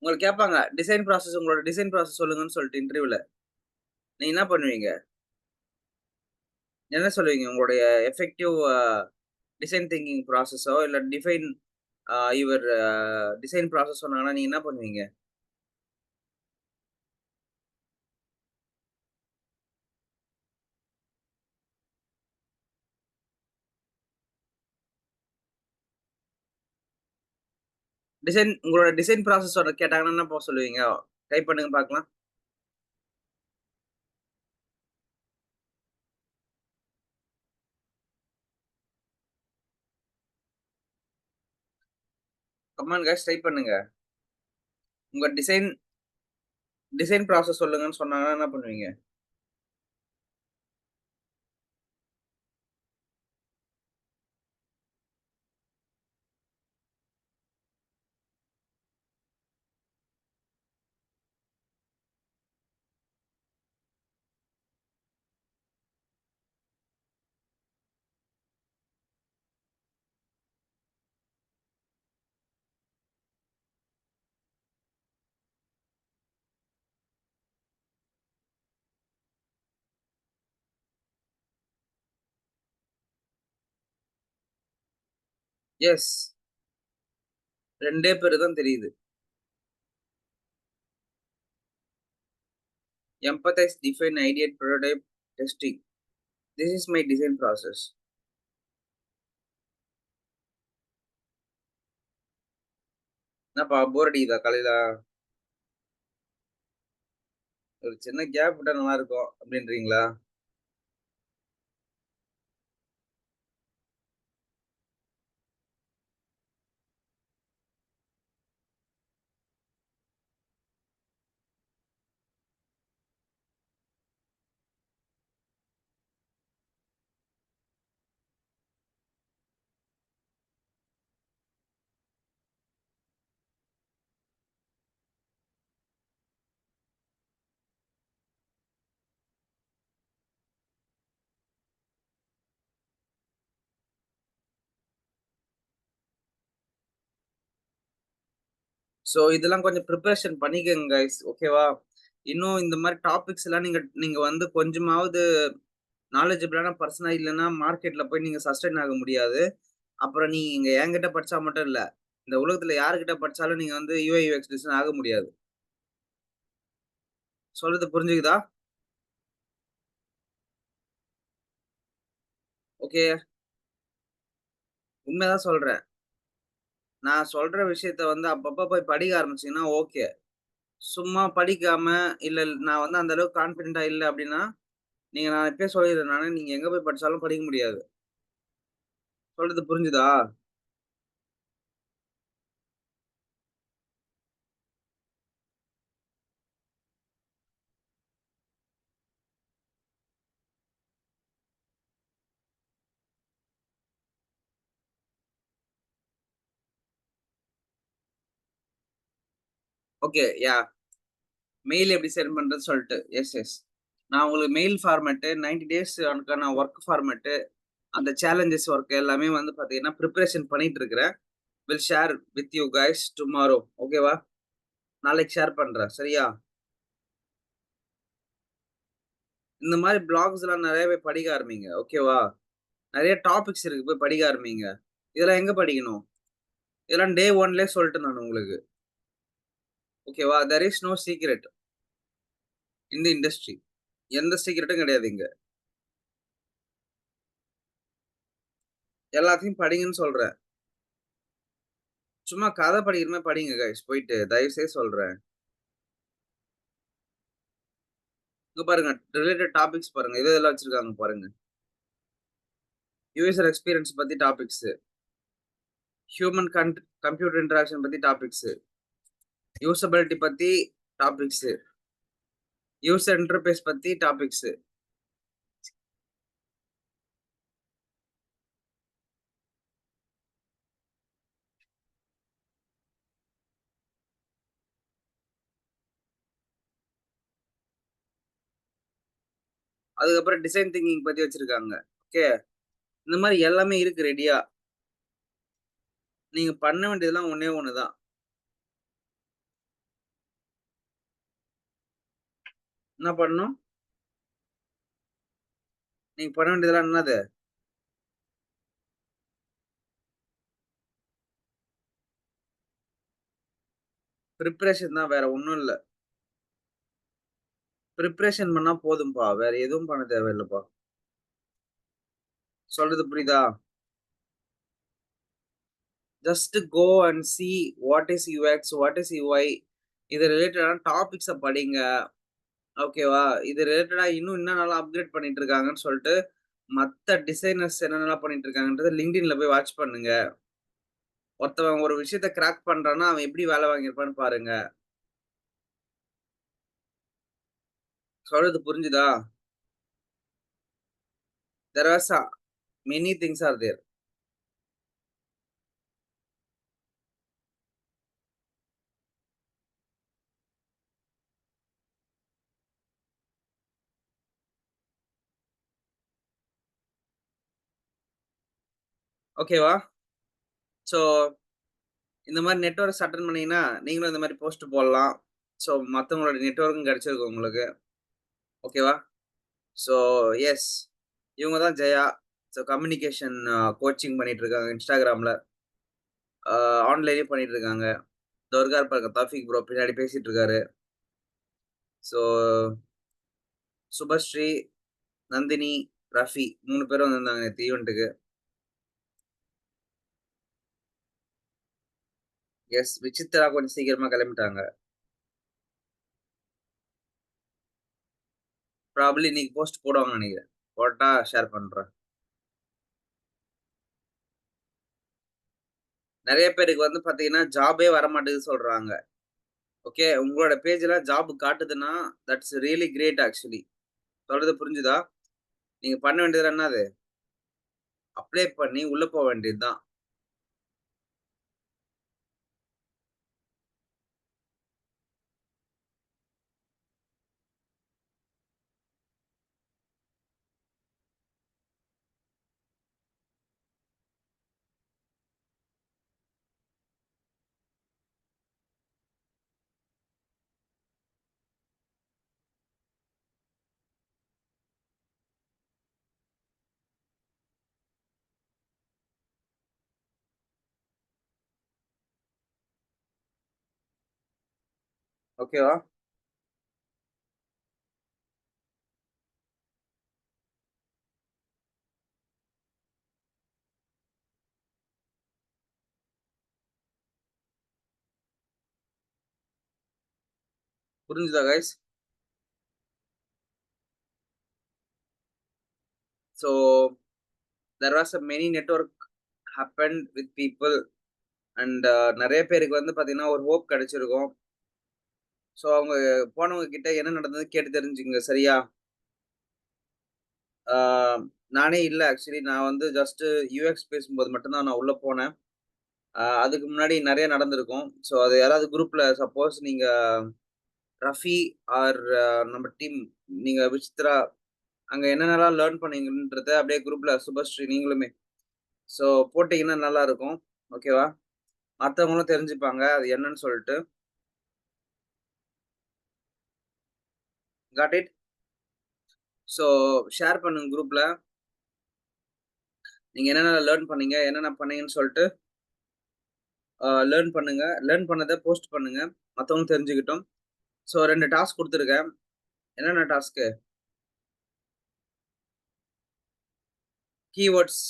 உங்கள கேட்பாங்க. உங்களோட டிசைன் ப்ராசஸ் சொல்லுங்கன்னு சொல்லிட்டு இன்டர்வியூல. நீங்க என்ன பண்ணுவீங்க? என்ன சொல்லுவீங்க? உங்களுடைய எஃபெக்டிவ் டிசைன் திங்கிங் ப்ராசஸோ இல்ல டிஃபைன் யுவர் டிசைன் ப்ராசஸ் சொன்னாங்கன்னா நீங்க என்ன பண்ணுவீங்க? உங்களோட டிசைன் ப்ராசஸோட கேட்டாங்கன்னா என்ன சொல்லுவீங்க? டைப் பண்ணுங்க பார்க்கலாம். கம் ஆன் கைஸ் டைப் பண்ணுங்க. உங்க டிசைன் ப்ராசஸ் சொல்லுங்கன்னு சொன்னாங்கன்னா என்ன பண்ணுவீங்க? எஸ். 2 பேரு தான் தெரியுது. Empathise, define, ideate, prototype, testing. This is my design process. என்னப்பா போர் அடிக்குதா காலையில? ஒரு சின்ன கேப் விட்டா நல்லா இருக்கும் அப்படின்றீங்களா? சோ இதெல்லாம் கொஞ்சம் பிரிப்பரேஷன் பண்ணிக்கங்க கைஸ். ஓகேவா? இன்னும் இந்த மாரி டாபிக்ஸ் எல்லாம் நீங்க நீங்க வந்து கொஞ்சமாவது நாலேட்ஜபிளான பெர்சனா இல்லன்னா மார்க்கெட்ல போய் நீங்க சஸ்டெயின் ஆக முடியாது. அப்புறம் நீங்க என்கிட்ட படிச்சா மட்டும் இல்ல. இந்த உலகத்துல யார்கிட்ட படிச்சாலும் நீங்க வந்து யுஐ யுஎக்ஸ் டிசைனர் ஆக முடியாது. சொல்றது புரிஞ்சுக்குதா? ஓகே. உண்மையதான் சொல்றேன். நான் சொல்ற விஷயத்த வந்து அப்பப்ப போய் படிக்க ஆரம்பிச்சீங்கன்னா ஓகே. சும்மா படிக்காம, இல்ல நான் வந்து அந்த அளவுக்கு கான்ஃபிடென்ட்டா இல்ல அப்டின்னா, நான் இப்பயே சொல்லிர்றேன் நானு. நீங்க எங்க போய் படிச்சாலும் படிக்க முடியாது. சொல்றது புரிஞ்சுதா? ஓகே. மெயில் எப்படி சென்ட் பண்றது சொல்ட்டு. Yes, yes. நான் உங்களுக்கு மெயில் ஃபார்மேட்டு 90 டேஸ் அதுக்கான வொர்க் ஃபார்மேட்டு, அந்த சேலஞ்சஸ் வொர்க் எல்லாமே வந்து பார்த்தீங்கன்னா, பிரிப்பரேஷன் பண்ணிட்டு இருக்கிறேன். Will share with you guys tomorrow. ஓகேவா? நாளைக்கு ஷேர் பண்றேன். சரியா? இந்த மாரி ப்ளாக்ஸ்லாம் நெறைய போய் படிக்க ஆரம்பிங்க. ஓகேவா? நெறைய டாபிக்ஸ் இருக்கு. போய் படிக்க ஆரம்பிங்க. இதெல்லாம் எங்க படிக்கணும்? இதெல்லாம் டே 1லயே சொல்ட்டேன் நானு உங்களுக்கு. ஓகேவா? There is no secret in the industry. எந்த சீக்ரெட்டும் கிடையாது இங்க. எல்லாத்தையும் படிங்கன்னு சொல்றேன். சும்மா கதை படிக்கிற மாரி படிங்க கைஸ் போயிட்டு. தயவு செய்து சொல்றேன். இங்க பாருங்க. ரிலேட்டட் டாபிக்ஸ் பாருங்க. எது எதெல்லாம் வச்சிருக்காங்க பாருங்க. யூசர் எக்ஸ்பீரியன்ஸ் பத்தி டாபிக்ஸு. ஹியூமன் கம்ப்யூட்டர் இன்டராக்ஷன் பத்தி டாபிக்ஸு. யூசபிலிட்டி பத்தி டாபிக்ஸு. யூசர் இன்டர்ஃபேஸ் பத்தி டாபிக்ஸு. அதுக்கப்புறம் டிசைன் திங்கிங் பத்தி வச்சிருக்காங்க. ஓகே. இந்த மாரி எல்லாமே இருக்கு ரெடியா. நீங்க பண்ண வேண்டியதெல்லாம் ஒண்ணே ஒண்ணு தான். என்ன பண்ணணும்? நீங்க பண்ண வேண்டியதெல்லாம் என்னது? பிரிப்பரேஷன் தான் வேற ஒண்ணும் இல்ல. பிரிப்பரேஷன் பண்ணா போதும்பா. வேற எதுவும் பண்ண தேவையில்லப்பா. சொல்றது புரியுதா? Just go and see what is UX, what is UI இது ரிலேட்டடான டாபிக்ஸ படிங்க. ஓகேவா? இது ரிலேட்டடா இன்னும் என்னென்னலாம் அப்கிரேட் பண்ணிட்டு இருக்காங்கன்னு சொல்ட்டு, மத்த டிசைனர்ஸ் என்னென்னலாம் பண்ணிட்டு இருக்காங்கன்றத LinkedInல போய் வாட்ச் பண்ணுங்க. ஒருத்தவன் ஒரு விஷயத்த கிராக் பண்றான்னா, அவன் எப்படி வேலை வாங்கியிருப்பான்னு பாருங்க. சொல்றது புரிஞ்சுதா? There are many things are there. ஓகேவா? ஸோ இந்த மாரி நெட்வொர்க்ஸ் அட்டெண்ட் பண்ணீங்கன்னா, நீங்களும் இந்த மாரி போஸ்ட் போடலாம். ஸோ மத்தவங்களோட நெட்வொர்க்கும் கிடைச்சிருக்கும் உங்களுக்கு. ஓகேவா? So yes. இவங்க தான் ஜெயா. ஸோ கம்யூனிகேஷன் கோச்சிங் பண்ணிட்டு இருக்காங்க Instagramல. ஆ ஆன்லைன்லயும் பண்ணிட்டு இருக்காங்க. இதோ இருக்காரு பாருங்க தௌஃபீக் ப்ரோ பின்னாடி பேசிட்டு இருக்காரு. ஸோ சுபஸ்ரீ, நந்தினி, ரஃபி 3 பேரும் வந்திருந்தாங்க நேத்து ஈவென்ட்க்கு. எஸ் விசித்ரா கொஞ்சம் சீக்கிரமா கிளம்பிட்டாங்க. ப்ராபப்ளி இன்னைக்கு போஸ்ட் போடுவாங்கன்னு நெனைக்கிறேன். போட்டா ஷேர் பண்றேன். நெறைய பேருக்கு வந்து பார்த்தீங்கன்னா, ஜாபே வரமாட்டேங்குது சொல்றாங்க. ஓகே. உங்களோட பேஜ்ல ஜாப் காட்டுதுன்னா, தட்ஸ் ரியலி கிரேட் ஆக்சுவலி. சொல்றது புரிஞ்சுதா? நீங்க பண்ண வேண்டியது என்னது? அப்ளை பண்ணி உள்ள போ வேண்டியது தான். ஓகேவா? புரிஞ்சுதா guys? So there was a many network happened with people and நெறைய பேருக்கு வந்து பார்த்தீங்கன்னா, ஒரு ஹோப் கிடைச்சிருக்கும். ஸோ அவங்க போனவங்க கிட்ட என்ன நடந்ததுன்னு கேட்டு தெரிஞ்சுக்கங்க சரியா? ஆ நானே இல்ல ஆக்சுவலி நான் வந்து ஜஸ்ட் யுஎக்ஸ் பேசும்போது மட்டும் தான் நான் உள்ள போனேன். அதுக்கு முன்னாடி நெறைய நடந்திருக்கும். ஸோ அது யாராவது குரூப்ல சப்போஸ் நீங்க ரஃபி ஆர் நம்ம டீம் நீங்க விசித்ரா அங்க என்னென்னலாம் லேர்ன் பண்ணீங்கன்றத அப்படியே குரூப்ல சுபஸ்ரீ நீங்களுமே ஸோ போட்டீங்கன்னா நல்லா இருக்கும். ஓகேவா? மத்தவங்களும் தெரிஞ்சுப்பாங்க. அது என்னன்னு சொல்ட்டு. Got it? ஸோ ஷேர் பண்ணுங்க குரூப்ல. நீங்க என்னென்ன லேர்ன் பண்ணீங்க, என்னென்ன பண்ணீங்கன்னு சொல்ட்டு லேர்ன் பண்ணுங்க. லேர்ன் பண்ணத போஸ்ட் பண்ணுங்க. மத்தவங்க தெரிஞ்சுக்கட்டும். So 2 task குடுத்துருக்கேன். என்னென்ன டாஸ்க்கு? கீவேர்ட்ஸ்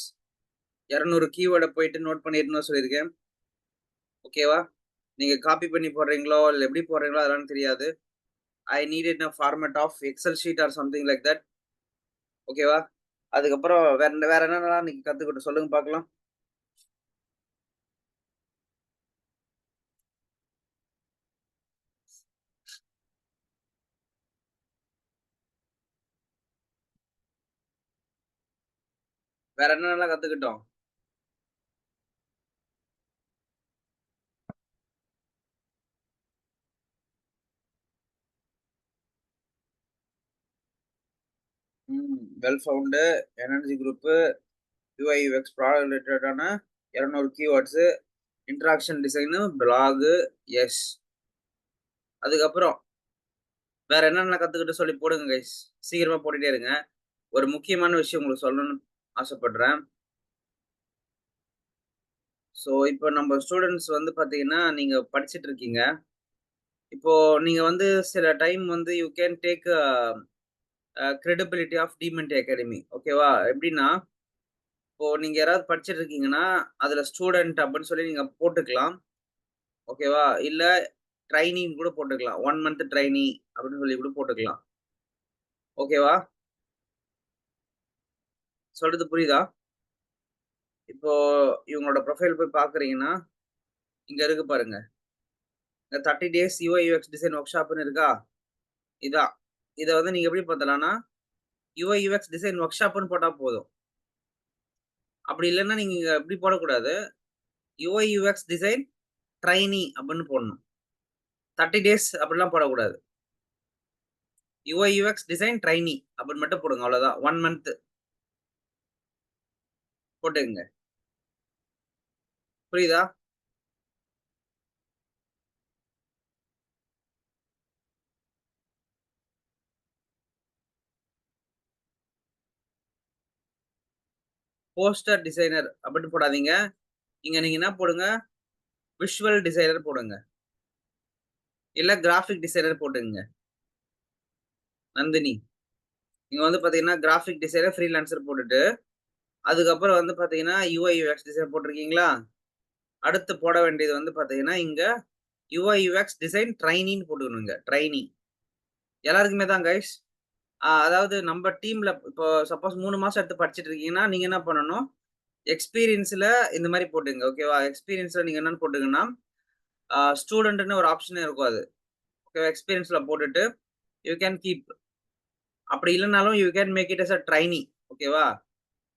200 கீவேர்ட போயிட்டு நோட் பண்ணிறணும்னு சொல்லியிருக்கேன். ஓகேவா? நீங்க காப்பி பண்ணி போடுறீங்களோ, இல்ல எப்படி போடுறீங்களோ அதெல்லாம் தெரியாது. I need it in a format of Excel sheet or something like that. ஓகேவா? அதுக்கப்புறம் வேற வேற என்னென்னலாம் நீங்க கத்துக்கட்டும் சொல்லுங்க பாக்கலாம். வேற என்னென்னலாம் கத்துக்கட்டும்? Wellfound, energy group, UI UX product ரிலேட்டடான 200 keywords, interaction design, blog, yes. அதுக்கப்புறம் வேற என்னென்ன கத்துக்கிட்டு சொல்லி போடுங்க கைஸ். சீக்கிரமா போட்டுட்டே இருங்க. ஒரு முக்கியமான விஷயம் உங்களுக்கு சொல்லணும்னு ஆசைப்படுறேன். ஸோ, இப்போ நம்ம ஸ்டூடண்ட்ஸ் வந்து பார்த்தீங்கன்னா, நீங்க படிச்சுட்டு இருக்கீங்க. இப்போ நீங்க வந்து சில டைம் வந்து you can take credibility of demand academy. ஓகேவா? எப்படின்னா, இப்போ நீங்க யாராவது படிச்சுட்டு இருக்கீங்கன்னா, அதுல ஸ்டூடண்ட் அப்படின்னு சொல்லி நீங்க போட்டுக்கலாம். ஓகேவா? இல்ல ட்ரெய்னின்னு கூட போட்டுக்கலாம். 1 மந்த் ட்ரெய்னி அப்படின்னு சொல்லி கூட போட்டுக்கலாம். ஓகேவா? சொல்றது புரியுதா? இப்போ இவங்களோட ப்ரொஃபைல் போய் பார்க்குறீங்கன்னா, இங்க இருக்கு பாருங்க. இந்த 30 டேஸ் யுஐ யுஎக்ஸ் டிசைன் ஒர்க் ஷாப்ன்னு இருக்கா? இதான். இத வந்து நீங்க எப்படி பார்த்தலாம்னா, யுஐ யுஎக்ஸ் டிசைன் ஒர்க் ஷாப்ன்னு போட்டா போதும். அப்படி இல்லன்னா நீங்க இப்படி போடக்கூடாது. யுஐ யுஎக்ஸ் டிசைன் ட்ரெய்னி அப்படின்னு போடணும். 30 டேஸ் அப்படிலாம் போடக்கூடாது. யுஐ யுஎக்ஸ் டிசைன் ட்ரெய்னி அப்படின்னு மட்டும் போடுங்க. அவ்வளோதான். 1 மந்த் போட்டுக்கங்க. புரியுதா? போஸ்டர் டிசைனர் அப்படின்னு போடாதீங்க. இங்க நீங்க என்ன போடுங்க, விஷுவல் டிசைனர் போடுங்க. இல்ல கிராபிக் டிசைனர் போட்டுக்கங்க. நந்தினி. இங்க வந்து பார்த்தீங்கன்னா, கிராபிக் டிசைனர் ஃப்ரீலான்சர் போட்டுட்டு, அதுக்கப்புறம் வந்து பார்த்தீங்கன்னா, யுஐ யுஎக்ஸ் டிசைன் போட்டிருக்கீங்களா? அடுத்து போட வேண்டியது வந்து பார்த்தீங்கன்னா, இங்க யுஐ யுஎக்ஸ் டிசைன் ட்ரெய்னின்னு போட்டுக்கணுங்க. ட்ரெய்னி. எல்லாருக்குமே தான் கைஸ். அதாவது நம்ம டீம்ல இப்போ சப்போஸ் 3 மாசம் எடுத்து படிச்சுட்டு இருக்கீங்கன்னா, நீங்க என்ன பண்ணணும், எக்ஸ்பீரியன்ஸ்ல இந்த மாரி போட்டுங்க. ஓகேவா? எக்ஸ்பீரியன்ஸ்ல நீங்க என்னன்னு போட்டுங்கன்னா, ஸ்டூடண்ட்ன்னு ஒரு ஆப்ஷனே இருக்கும் அது. ஓகேவா? எக்ஸ்பீரியன்ஸ்ல போட்டுட்டு, யூ கேன் கீப். அப்படி இல்லனாலும் you can make it as a trainee. ஓகேவா?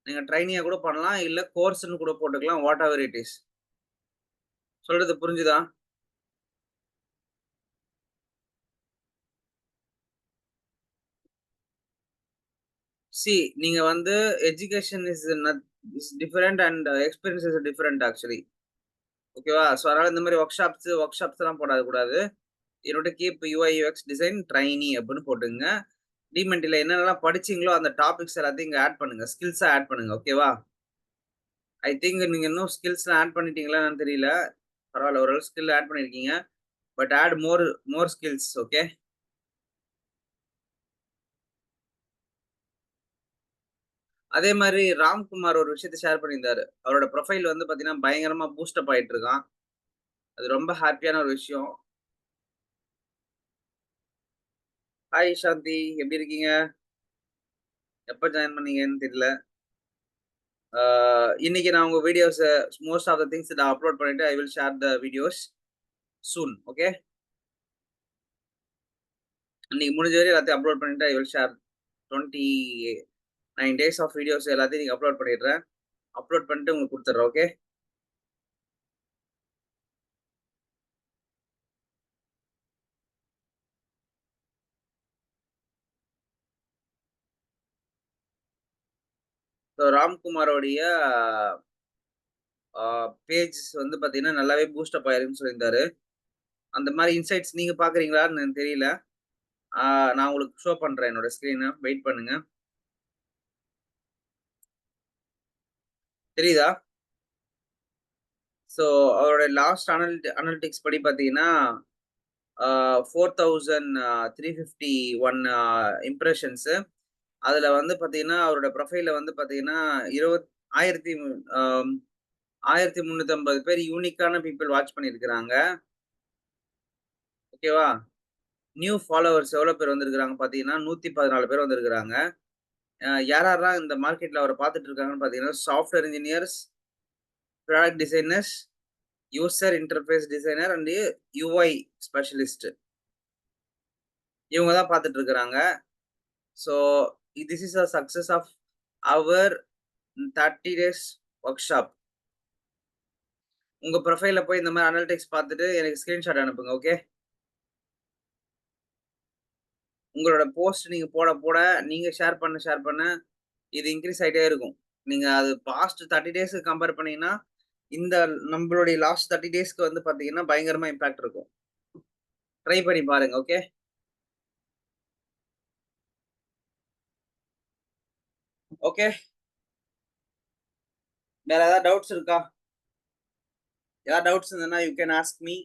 நீங்க ட்ரெய்னியா கூட பண்ணலாம். இல்ல கோர்ஸ்ன்னு கூட போட்டுக்கலாம். Whatever it is. சொல்றது புரிஞ்சுதா? சி நீங்க வந்து education is different and experience is different actually. ஓகேவா? ஸோ அதனால இந்த மாரி ஒர்க் ஷாப்ஸ்லாம் போடக்கூடாது. என்னோட keep UI UX design trainee அப்படின்னு போட்டுக்கங்க. டிமென்ட்ல என்னென்னலாம் படிச்சீங்களோ அந்த டாபிக்ஸ் எல்லாத்தையும் இங்க ஆட் பண்ணுங்க. ஸ்கில்ஸா ஆட் பண்ணுங்க. ஓகேவா? ஐ திங்க் நீங்க இன்னும் ஸ்கில்ஸ்லாம் ஆட் பண்ணிட்டீங்களா என்னன்னு தெரியல. பரவால்ல ஓரளவு ஸ்கில் ஆட் பண்ணியிருக்கீங்க. But add more skills. Okay. அதே மாரி ராம்குமார் ஒரு விஷயத்த ஷேர் பண்ணியிருந்தாரு. அவரோட ப்ரொஃபைல் வந்து பார்த்தீங்கன்னா, பயங்கரமா பூஸ்ட் அப் ஆயிட்டு இருக்கான். அது ரொம்ப ஹேப்பியான ஒரு விஷயம். ஹாய் சாந்தி எப்படி இருக்கீங்க? எப்ப ஜாயின் பண்ணீங்கன்னு தெரியல. ஆ இன்னைக்கு நான் உங்க வீடியோஸ மோஸ்ட் ஆஃப் த திங்ஸ் நான் அப்லோட் பண்ணிட்டு I will share the videos soon. Okay. இன்னைக்கு முடிஞ்ச வரையும் எல்லாத்தையும் அப்லோட் பண்ணிட்டு I will share 29 days of videos எல்லாத்தையும் நீங்க அப்லோட் பண்ணிடுறேன். அப்லோட் பண்ணிட்டு உங்களுக்கு குடுத்துடுறேன். ஓகே. ஸோ ராம்குமாரோடைய பேஜ் வந்து பார்த்தீங்கன்னா, நல்லாவே பூஸ்ட் அப் ஆயிருக்குன்னு சொல்லியிருந்தாரு. அந்த மாரி இன்சைட்ஸ் நீங்க பார்க்குறீங்களான்னு எனக்கு தெரியல. ஆ நான் உங்களுக்கு ஷோ பண்றேன் என்னோட ஸ்க்ரீன. வெயிட் பண்ணுங்க. தெரியுதா? ஸோ அவரோட லாஸ்ட் அனலிட்டிக்ஸ் படி பார்த்தீங்கன்னா, 4351 இம்ப்ரஷன்ஸு. அதுல வந்து பார்த்தீங்கன்னா, அவரோட ப்ரொஃபைல்ல வந்து பார்த்தீங்கன்னா, 1000 அம் 1350 பேர் யூனிக்கான பீப்பிள் வாட்ச் பண்ணியிருக்கிறாங்க. ஓகேவா? நியூ ஃபாலோவர்ஸ் எவ்வளோ பேர் வந்திருக்கிறாங்க பார்த்தீங்கன்னா, 114 பேர் வந்திருக்கிறாங்க. யார் யாரெல்லாம் இந்த மார்க்கெட்ல அவர பார்த்துட்டு இருக்காங்கன்னு பார்த்தீங்கன்னா, software engineers, product designers, user interface designer and UI specialist. இவங்க தான் பார்த்துட்டு இருக்கிறாங்க. So this is a success of our 30 days workshop. உங்க ப்ரொஃபைல்ல போய் இந்த மாரி அனலிட்டிக்ஸ் பார்த்துட்டு எனக்கு ஸ்கிரீன்ஷாட் அனுப்புங்க. ஓகே. உங்களோட போஸ்ட் நீங்க போட, நீங்க ஷேர் பண்ண இது இன்கிரீஸ் ஆயிட்டே இருக்கும். நீங்க அது பாஸ்ட் 30 டேஸ்க்கு கம்பேர் பண்ணீங்கன்னா, இந்த நம்பளுடைய லாஸ்ட் 30 டேஸ்க்கு வந்து பார்த்தீங்கன்னா, பயங்கரமா இம்பாக்ட் இருக்கும். ட்ரை பண்ணி பாருங்க. ஓகே. ஓகே. வேற ஏதாவது டவுட்ஸ் இருக்கா? ஏதாவது டவுட்ஸ் இருந்ததுன்னா you can ask me.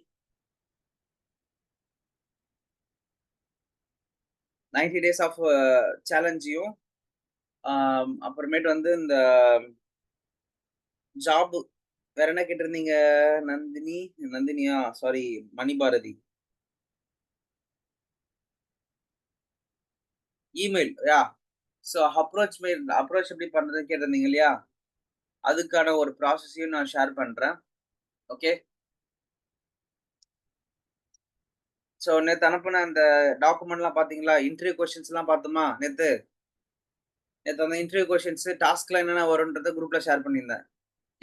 90 days of சேலஞ்சையும், அப்புறமேட்டு வந்து இந்த ஜாப் வேற என்ன கேட்டிருந்தீங்க? நந்தினி நந்தினியா? Sorry, Manibharathi. Email. Yeah! So approach எப்படி பண்றதுன்னு கேட்டிருந்தீங்க இல்லையா? அதுக்கான ஒரு ப்ராசஸையும் நான் ஷேர் பண்றேன். ஓகே. ஸோ நேத்து அனுப்புன அந்த டாக்குமெண்ட்லாம் பார்த்தீங்களா? இன்டர்வியூ கொஸ்டின்ஸ்லாம் பார்த்தோமா நேத்து? நேத்து அந்த இன்டர்வியூ கொஸ்டின்ஸ் டாஸ்க்ல என்னென்ன வரும்ன்றத குரூப்ல ஷேர் பண்ணியிருந்தேன்.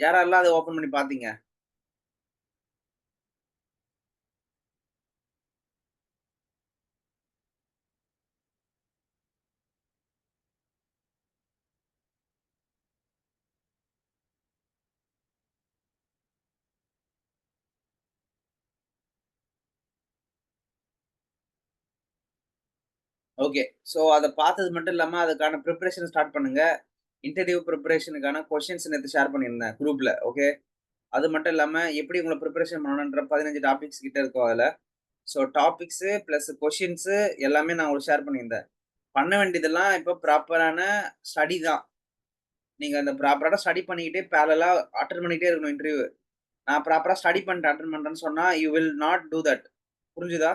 யாரெல்லாம் அத ஓப்பன் பண்ணி பார்த்தீங்க? ஓகே. ஸோ அத பார்த்தது மட்டும் இல்லாம அதுக்கான பிரிப்பரேஷன் ஸ்டார்ட் பண்ணுங்க. இன்டர்வியூ பிரிப்பரேஷனுக்கான கொஸ்டின்ஸ் நேத்து ஷேர் பண்ணியிருந்தேன் குரூப்ல. ஓகே. அது மட்டும் இல்லாம எப்படி உங்கள பிரிப்பரேஷன் பண்ணணுன்ற 15 டாபிக்ஸ் கிட்ட இருக்கும் அதுல. ஸோ டாபிக்ஸு பிளஸ் கொஸ்டின்ஸு எல்லாமே நான் உங்களுக்கு ஷேர் பண்ணியிருந்தேன். பண்ண வேண்டியதெல்லாம் இப்ப ப்ராப்பரான ஸ்டடி தான். நீங்க அந்த ப்ராப்பரா ஸ்டடி பண்ணிக்கிட்டே பேரலலா அட்டெண்ட் பண்ணிட்டே இருக்கணும் இன்டர்வியூ. நான் ப்ராப்பரா ஸ்டடி பண்ணிட்டு அட்டெண்ட் பண்றேன்னு சொன்னா, you will not do that. புரிஞ்சுதா?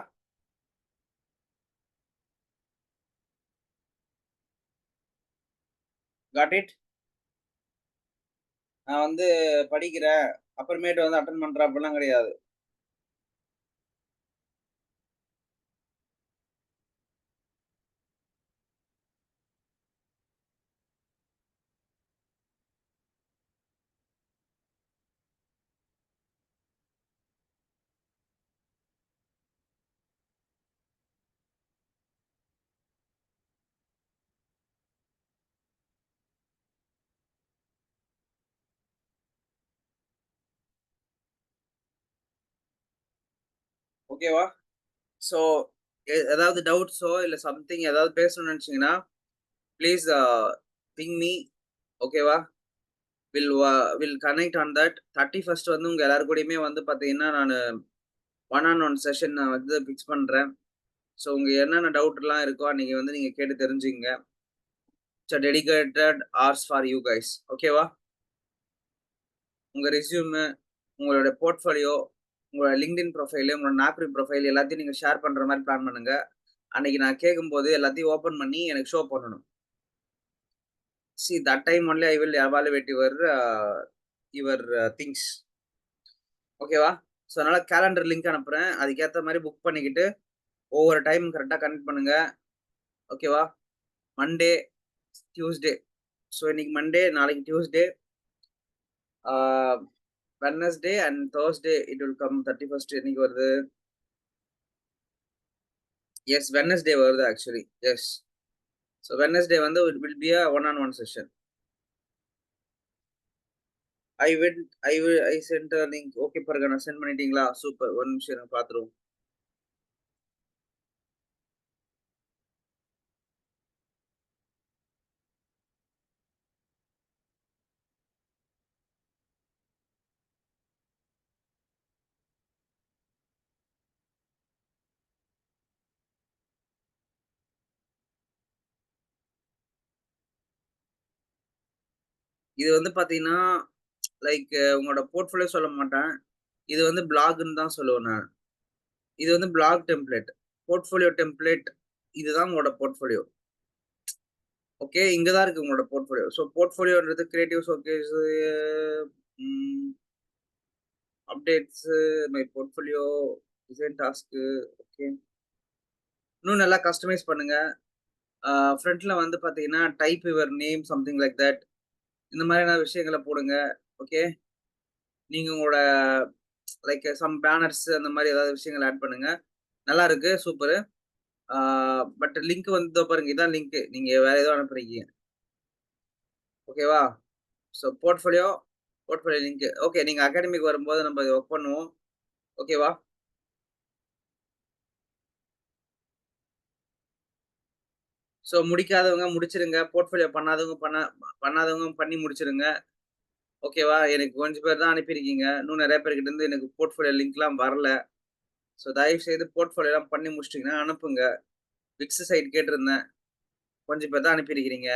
Got it? நான் வந்து படிக்கிறேன், அப்புறமேட்டு வந்து அட்டெண்ட் பண்றேன் அப்படிலாம் கிடையாது. ஓகேவா? ஸோ ஏதாவது டவுட்ஸோ இல்ல சம்திங் ஏதாவது பேசணும்னு நினைச்சீங்கன்னா, ப்ளீஸ் பிங் மீ. ஓகேவா? வில் வ வில் கனெக்ட் ஆன் தட். 31 வந்து உங்க எல்லார் கூடயுமே வந்து பார்த்தீங்கன்னா, நானு ஒன் ஆன் ஒன் செஷன் நான் வந்து ஃபிக்ஸ் பண்றேன். ஸோ உங்க என்னென்ன டவுட்லாம் இருக்கோ அன்னைக்கு வந்து நீங்க கேட்டு தெரிஞ்சுக்கங்க. It's a dedicated hours for you guys. ஓகேவா? உங்க ரெஸ்யூமு, உங்களோட போர்ட்ஃபோலியோ, உங்களோட லிங்க்டின் ப்ரொஃபைலு, உங்களோட நாக்ரி ப்ரொஃபைல் எல்லாத்தையும் நீங்க ஷேர் பண்ற மாரி பிளான் பண்ணுங்க. அன்னைக்கு நான் கேட்கும்போது எல்லாத்தையும் ஓப்பன் பண்ணி எனக்கு ஷோ பண்ணணும். That time only I will evaluate your things. ஓகேவா? ஸோ அதனால கேலண்டர் லிங்க் அனுப்புறேன். அதுக்கேத்த மாரி புக் பண்ணிக்கிட்டு, ஒவ்வொரு டைம் கரெக்ட்டா கனெக்ட் பண்ணுங்க. ஓகேவா? Monday, Tuesday. ஸோ இன்னைக்கு மண்டே, நாளைக்கு Tuesday. Ah Wednesday and Thursday it will come 31 என்னைக்கு வருது? வெட்னஸ்டே வருது ஆக்சுவலி. எஸ். ஸோ வெட்னஸ்டே வந்து it will be one on one session. I send a link. Okay பர்கனா சென்ட் பண்ணிட்டீங்களா? சூப்பர். ஒரு நிமிஷம் இருங்க பார்த்துருவோம். இது வந்து பார்த்தீங்கன்னா, லைக் உங்களோட போர்ட்ஃபோலியோ சொல்ல மாட்டேன். இது வந்து பிளாக்ன்னு தான் சொல்லுவேன் நான். இது வந்து பிளாக் டெம்ப்ளேட். போர்ட்ஃபோலியோ டெம்ப்ளேட் இதுதான் உங்களோட போர்ட்ஃபோலியோ. ஓகே. இங்க தான் இருக்கு உங்களோட போர்ட்ஃபோலியோ. ஸோ போர்ட்ஃபோலியோன்றது கிரியேட்டிவ் ஷோகேஸ், ம் updates, my portfolio, design task. Okay. இன்னும் நல்லா கஸ்டமைஸ் பண்ணுங்க. ஆ ஃப்ரண்ட்ல வந்து பார்த்தீங்கன்னா, type your name something like that. இந்த மாதிரியான விஷயங்கள போடுங்க. ஓகே. நீங்க உங்களோட லைக் சம் பேனர்ஸ் அந்த மாரி ஏதாவது விஷயங்கள் ஆட் பண்ணுங்க. நல்லா இருக்கு. சூப்பரு. ஆ பட் லிங்க் வந்து இதோ பாருங்க. இதான் லிங்க். நீங்க வேற ஏதோ அனுப்புறீங்க. ஓகேவா? So portfolio link. ஓகே. நீங்க அகாடமிக்கு வரும்போது நம்ம இத ஒர்க் பண்ணுவோம். ஓகேவா? ஸோ முடிக்காதவங்க முடிச்சிருங்க. போர்ட்ஃபோலியோ பண்ணாதவங்க பண்ணி முடிச்சிருங்க. ஓகேவா? எனக்கு கொஞ்சம் பேர் தான் அனுப்பியிருக்கீங்க. இன்னும் நெறைய பேர்கிட்ட இருந்து எனக்கு போர்ட்ஃபோலியோ லிங்க்லாம் வரல. ஸோ தயவு செய்து போர்ட்ஃபோலியோலாம் பண்ணி முடிச்சுட்டீங்கன்னா அனுப்புங்க. விக்ஸ் சைட் கேட்டிருந்தேன். கொஞ்சம் பேர் தான் அனுப்பியிருக்கிறீங்க.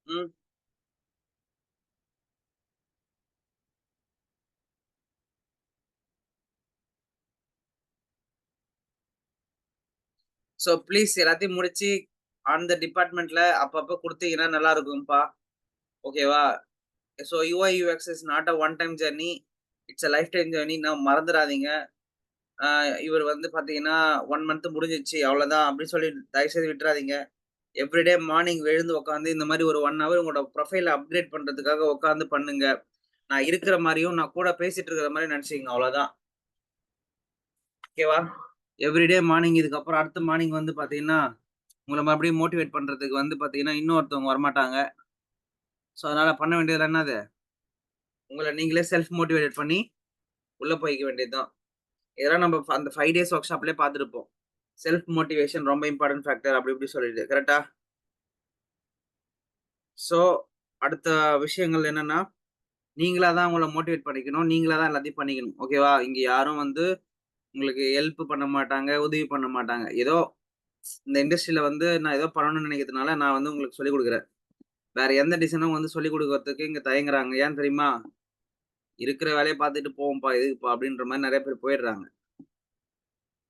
ம். ஸோ ப்ளீஸ் எல்லாத்தையும் முடிச்சு அந்த டிபார்ட்மெண்ட்ல அப்பப்ப குடுத்தீங்கன்னா நல்லா இருக்கும்ப்பா. ஓகேவா? So UI, UX is not a one time journey. It's a lifetime journey. மறந்துறாதீங்க. அ இவர் வந்து பார்த்தீங்கன்னா, 1 மந்த் முடிஞ்சிருச்சு அவ்வளோதான் அப்படின்னு சொல்லி தயவுசெய்து விட்டுறாதீங்க. எவ்ரிடே மார்னிங் எழுந்து உட்காந்து இந்த மாரி ஒரு 1 ஹவர் உங்களோட ப்ரொஃபைல அப்கிரேட் பண்றதுக்காக உட்காந்து பண்ணுங்க. நான் இருக்கிற மாரியும், நான் கூட பேசிட்டு இருக்கிற மாரியும் நெனச்சுக்கங்க அவ்வளோதான். ஓகேவா? எவ்ரிடே மார்னிங் இதுக்கப்புறம் அடுத்த மார்னிங் வந்து பார்த்தீங்கன்னா, உங்கள மறுபடியும் மோட்டிவேட் பண்றதுக்கு வந்து பார்த்தீங்கன்னா, இன்னொருத்தவங்க வரமாட்டாங்க. ஸோ அதனால பண்ண வேண்டியதுலாம் என்னது? உங்கள நீங்களே செல்ஃப் மோட்டிவேட் பண்ணி உள்ள போய்க்க வேண்டியது தான். இதெல்லாம் நம்ம அந்த 5 டேஸ் ஒர்க் ஷாப்லயே பார்த்துருப்போம். செல்ஃப் மோட்டிவேஷன் ரொம்ப இம்பார்டன்ட் ஃபேக்டர் அப்படி இப்படி சொல்லிட்டு. கரெக்ட்டா? ஸோ அடுத்த விஷயங்கள் என்னன்னா, நீங்களா தான் உங்கள மோட்டிவேட் பண்ணிக்கணும். நீங்களா தான் எல்லாத்தையும் பண்ணிக்கணும். ஓகேவா? இங்க யாரும் வந்து உங்களுக்கு ஹெல்ப் பண்ண மாட்டாங்க, உதவி பண்ண மாட்டாங்க. ஏதோ இந்த இண்டஸ்ட்ரியில வந்து நான் ஏதோ பண்ணணும்னு நெனைக்கிறதுனால நான் வந்து உங்களுக்கு சொல்லிக் குடுக்குறேன். வேற எந்த டிசைனும் வந்து சொல்லிக் குடுக்குறதுக்கு இங்க தயங்குறாங்க. ஏன் தெரியுமா? இருக்கிற வேலைய பார்த்துட்டு போவோம்ப்பா, எதுக்குப்பா அப்படின்ற மாரி நெறைய பேர் போயிடுறாங்க.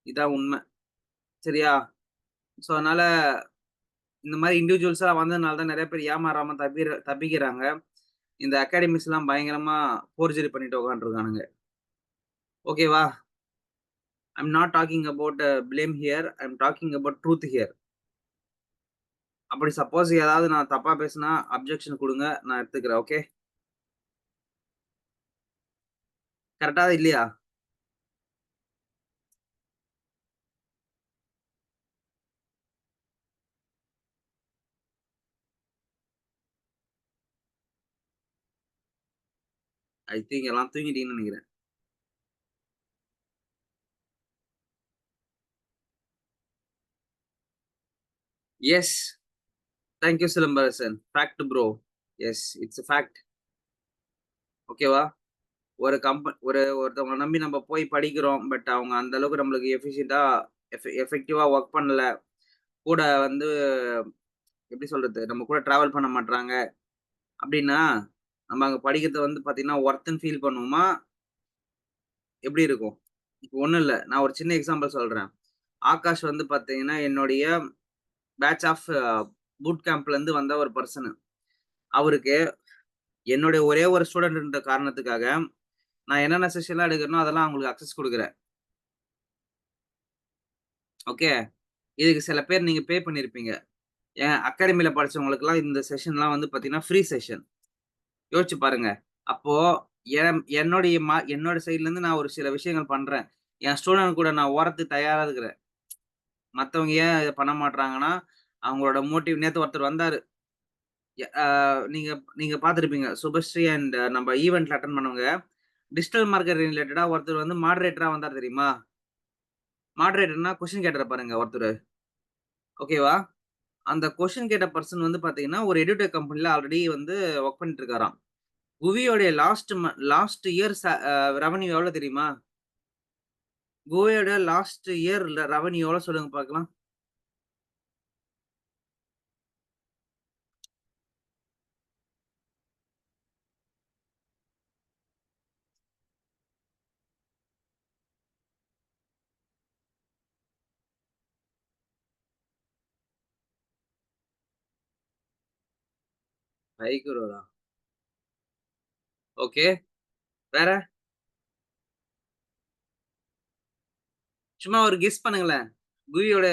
இதான் உண்ம. சரியா? ஸோ அதனால இந்த மாரி இண்டிவிஜுவல்ஸா வந்ததுனால தான் நெறைய பேர் ஏமாறாம தப்பிக்கிறாங்க. இந்த அகாடமிஸ்லாம் பயங்கரமா ஃபோர்ஜரி பண்ணிட்டு உட்காந்துருக்கானுங்க. ஓகேவா? I am not talking about blame here. I am talking about truth here. அப்படி சப்போஸ் ஏதாவது நான் தப்பா பேசினா அப்ஜெக்ஷன் குடுங்க. நான் எடுத்துக்கிறேன். ஓகே. கரெக்ட்டா இல்லையா? ஐ திங்க் எல்லாம் தூங்கிட்டீங்கன்னு நெனைக்கிறேன். Yes. Thank you Silambarasan. Fact bro. Yes. It's a fact. ஓகேவா? ஒருத்தவங்கள நம்பி நம்ம போய் படிக்கிறோம். பட் அவங்க அந்த அளவுக்கு நம்மளுக்கு எஃபிஷியன்ட்டா எஃபெக்டிவா ஒர்க் பண்ணல. கூட வந்து எப்படி சொல்றது? நம்ம கூட டிராவல் பண்ண மாட்றாங்க. அப்படின்னா, நம்ம அங்க படிக்கிறது வந்து பார்த்தீங்கன்னா, ஒர்த்துன்னு ஃபீல் பண்ணுவோமா? எப்படி இருக்கும்? இப்ப ஒண்ணும் இல்ல. நான் ஒரு சின்ன எக்ஸாம்பிள் சொல்றேன். ஆகாஷ் வந்து பார்த்தீங்கன்னா, என்னுடைய பேட்ச் ஆஃப் பூட் கேம்ப்லேருந்து வந்த ஒரு பெர்சனு. அவருக்கு என்னுடைய ஒரே ஒரு ஸ்டூடண்ட்ன்ற காரணத்துக்காக, நான் என்னென்ன செஷன்லாம் எடுக்கிறேனோ, அதெல்லாம் அவங்களுக்கு அக்சஸ் குடுக்குறேன். ஓகே. இதுக்கு சில பேர் நீங்க பே பண்ணியிருப்பீங்க. என் அகாடமில படிச்சவங்களுக்கெல்லாம் இந்த செஷன்லாம் வந்து பார்த்தீங்கன்னா, ஃப்ரீ செஷன். யோசிச்சு பாருங்க. அப்போ என்னோட சைட்லருந்து நான் ஒரு சில விஷயங்கள் பண்றேன். என் ஸ்டூடண்ட் கூட நான் ஓரத்துக்கு தயாரா இருக்கிறேன். மத்தவங்க ஏன் இத பண்ண மாட்றாங்கன்னா, அவங்களோட மோட்டிவ் நேத்து ஒருத்தர் வந்தாரு. எ ஆ நீங்க நீங்க பார்த்திருப்பீங்க. சுபஸ்ரீ அண்ட் நம்ம ஈவென்ட்ல அட்டெண்ட் பண்ணவங்க. டிஜிட்டல் மார்க்கெட்டிங் ரிலேட்டடா ஒருத்தர் வந்து மாடரேட்டரா வந்தார் தெரியுமா? மாடரேட்டர்னா கொஸ்டின் கேட்டாரு பாருங்க ஒருத்தரு. ஓகேவா? அந்த கொஸ்டின் கேட்ட பெர்சன் வந்து பார்த்தீங்கன்னா, ஒரு எடுடெக் கம்பெனில ஆல்ரெடி வந்து வொர்க் பண்ணிட்டு இருக்காராம். குவியோடைய லாஸ்ட் இயர் ரெவன்யூ எவ்வளோ தெரியுமா? குவியோட லாஸ்ட் இயர் ரெவன்யூ எவ்வளோ சொல்லுங்க பார்க்கலாம்? ரூ. 5 crore. ஓகே. வேற? சும்மா ஒரு கெஸ் பண்ணுங்களேன். குவியோட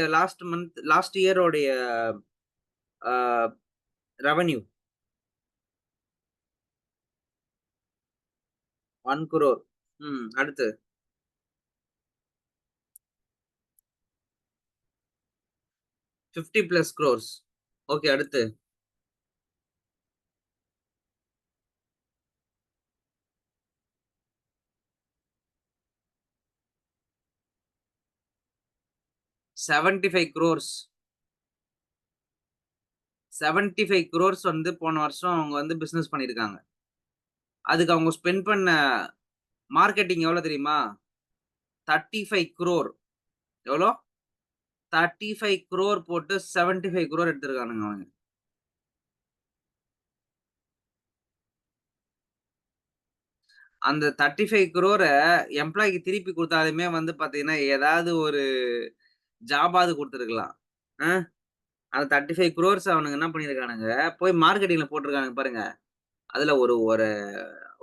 லாஸ்ட் இயர் உடைய ஆ ரெவன்யூ 1 crore. அடுத்து 50 பிளஸ் crores. ஓகே அடுத்து. 75 குரோர்ஸ் 75 குரோர்ஸ் வந்து போன வருஷம் அவங்க வந்து பிசினஸ் பண்ணியிருக்காங்க. அதுக்கு அவங்க ஸ்பெண்ட் பண்ண மார்க்கெட்டிங் எவ்வளோ தெரியுமா? 35 குரோர். எவ்வளோ? 35 குரோர் போட்டு 75 குரோர் எடுத்திருக்கானுங்க அவனுங்க. அந்த 35 குரோர எம்ப்ளாயிக்கு திருப்பி குடுத்தாலுமே வந்து பார்த்தீங்கன்னா, ஏதாவது ஒரு ஜாபாவது குடுத்துருக்கலாம். அ அந்த 35 குரோர்ஸ் அவனுங்க என்ன பண்ணியிருக்கானுங்க, போய் மார்க்கெட்டிங்ல போட்டுருக்கானுங்க பாருங்க. அதுல ஒரு ஒரு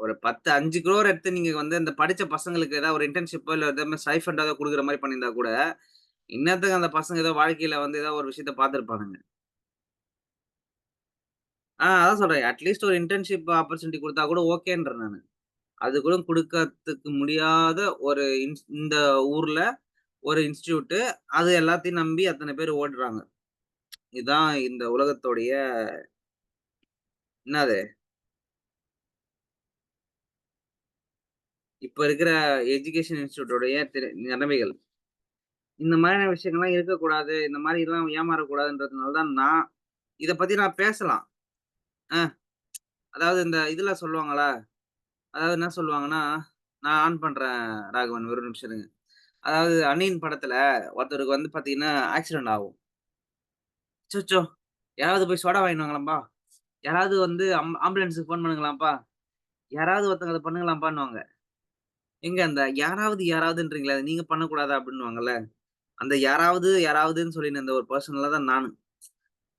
ஒரு 10, 5 குரோர் எடுத்து நீங்க வந்து இந்த படிச்ச பசங்களுக்கு ஏதாவது ஒரு இன்டர்ன்ஷிப்போ இல்ல ஏதோ மாரி ஸ்டைஃபண்ட் ஏதாவது குடுக்குற மாரி பண்ணியிருந்தா கூட, இந்நேரத்துக்கு அந்த பசங்க ஏதோ வாழ்க்கையில வந்து ஏதோ ஒரு விஷயத்த பார்த்திருப்பானுங்க. அதான் சொல்றேன். அட்லீஸ்ட் ஒரு இன்டர்ன்ஷிப் ஆப்பர்ச்சுனிட்டி குடுத்தா கூட ஓகேன்றேன் நானு. அது கூட குடுக்கறதுக்கு முடியாத ஒரு இந்த ஊர்ல ஒரு இன்ஸ்டிடியூட். அது எல்லாத்தையும் நம்பி அத்தன பேர் ஓடுறாங்க. இதான் இந்த உலகத்தோடைய என்னது? இப்ப இருக்கிற எஜுகேஷன் இன்ஸ்டிடியூட்டோடைய நிலைமைகள். இந்த மாதிரியான விஷயங்கள்லாம் இருக்கக்கூடாது. இந்த மாரிலாம் ஏமாறக்கூடாதுன்றதுனால தான் இத பத்தி நான் பேசலாம். அ அதாவது இந்த இதுல சொல்லுவாங்கல்ல, அதாவது என்ன சொல்லுவாங்கன்னா, நான் ஆன் பண்றேன் ராகவன் ஒரு நிமிஷம் இருங்க. அதாவது அந்நியன் படத்துல ஒருத்தருக்கு வந்து பாத்தீங்கன்னா, ஆக்சிடென்ட் ஆகும். அச்சச்சோ! யாராவது போய் சோடா வாங்கின்னு வாங்களேன்ப்பா. யாராவது வந்து ஆம்புலன்ஸ்க்கு ஃபோன் பண்ணுங்களேன்ப்பா. யாராவது ஒருத்தங்க அத பண்ணுங்களேன்ப்பான்னுவாங்க. ஏங்க அந்த யாராவதுன்றீங்களே, அத நீங்க பண்ணக்கூடாதா? அப்டின்னுவாங்கல்ல. அந்த யாராவதுன்னு சொல்லின்னு இருந்த ஒரு பெர்சன்ல தான் நானு.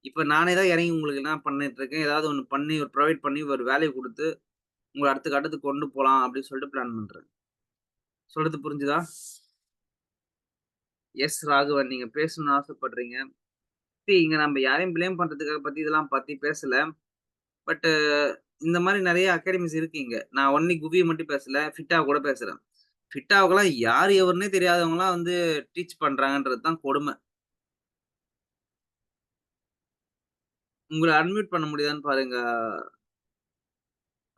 இப்ப நானே தான் இறங்கி உங்களுக்கு என்ன பண்ணிட்டு இருக்கேன். ஏதாவது ஒண்ணு பண்ணி ஒரு புரொவைட் பண்ணி ஒரு வேலைய குடுத்து, உங்கள அடுத்த கட்டத்துக்கு கொண்டு போலாம் அப்டின்னு சொல்லிட்டு பிளான் பண்றேன். சொல்றது புரிஞ்சுதா? எஸ் ராகவன் நீங்க பேசணும்னு ஆசைப்படுறீங்க. இங்க நம்ம யாரையும் பிளேம் பண்றதுக்காக இதெல்லாம் பத்தி பேசல. பட் இந்த மாரி நெறைய அகாடமிஸ் இருக்கு இங்க. நான் ஒன்லி குவிய மட்டும் பேசல. ஃபிட்டா கூட பேசுறேன். ஃபிட்டாவுக்கெல்லாம் யார் எவருன்னே தெரியாதவங்கலாம் வந்து டீச் பண்றாங்கன்றது தான் கொடும. உங்கள அன்மியூட் பண்ண முடியுதான்னு பாருங்க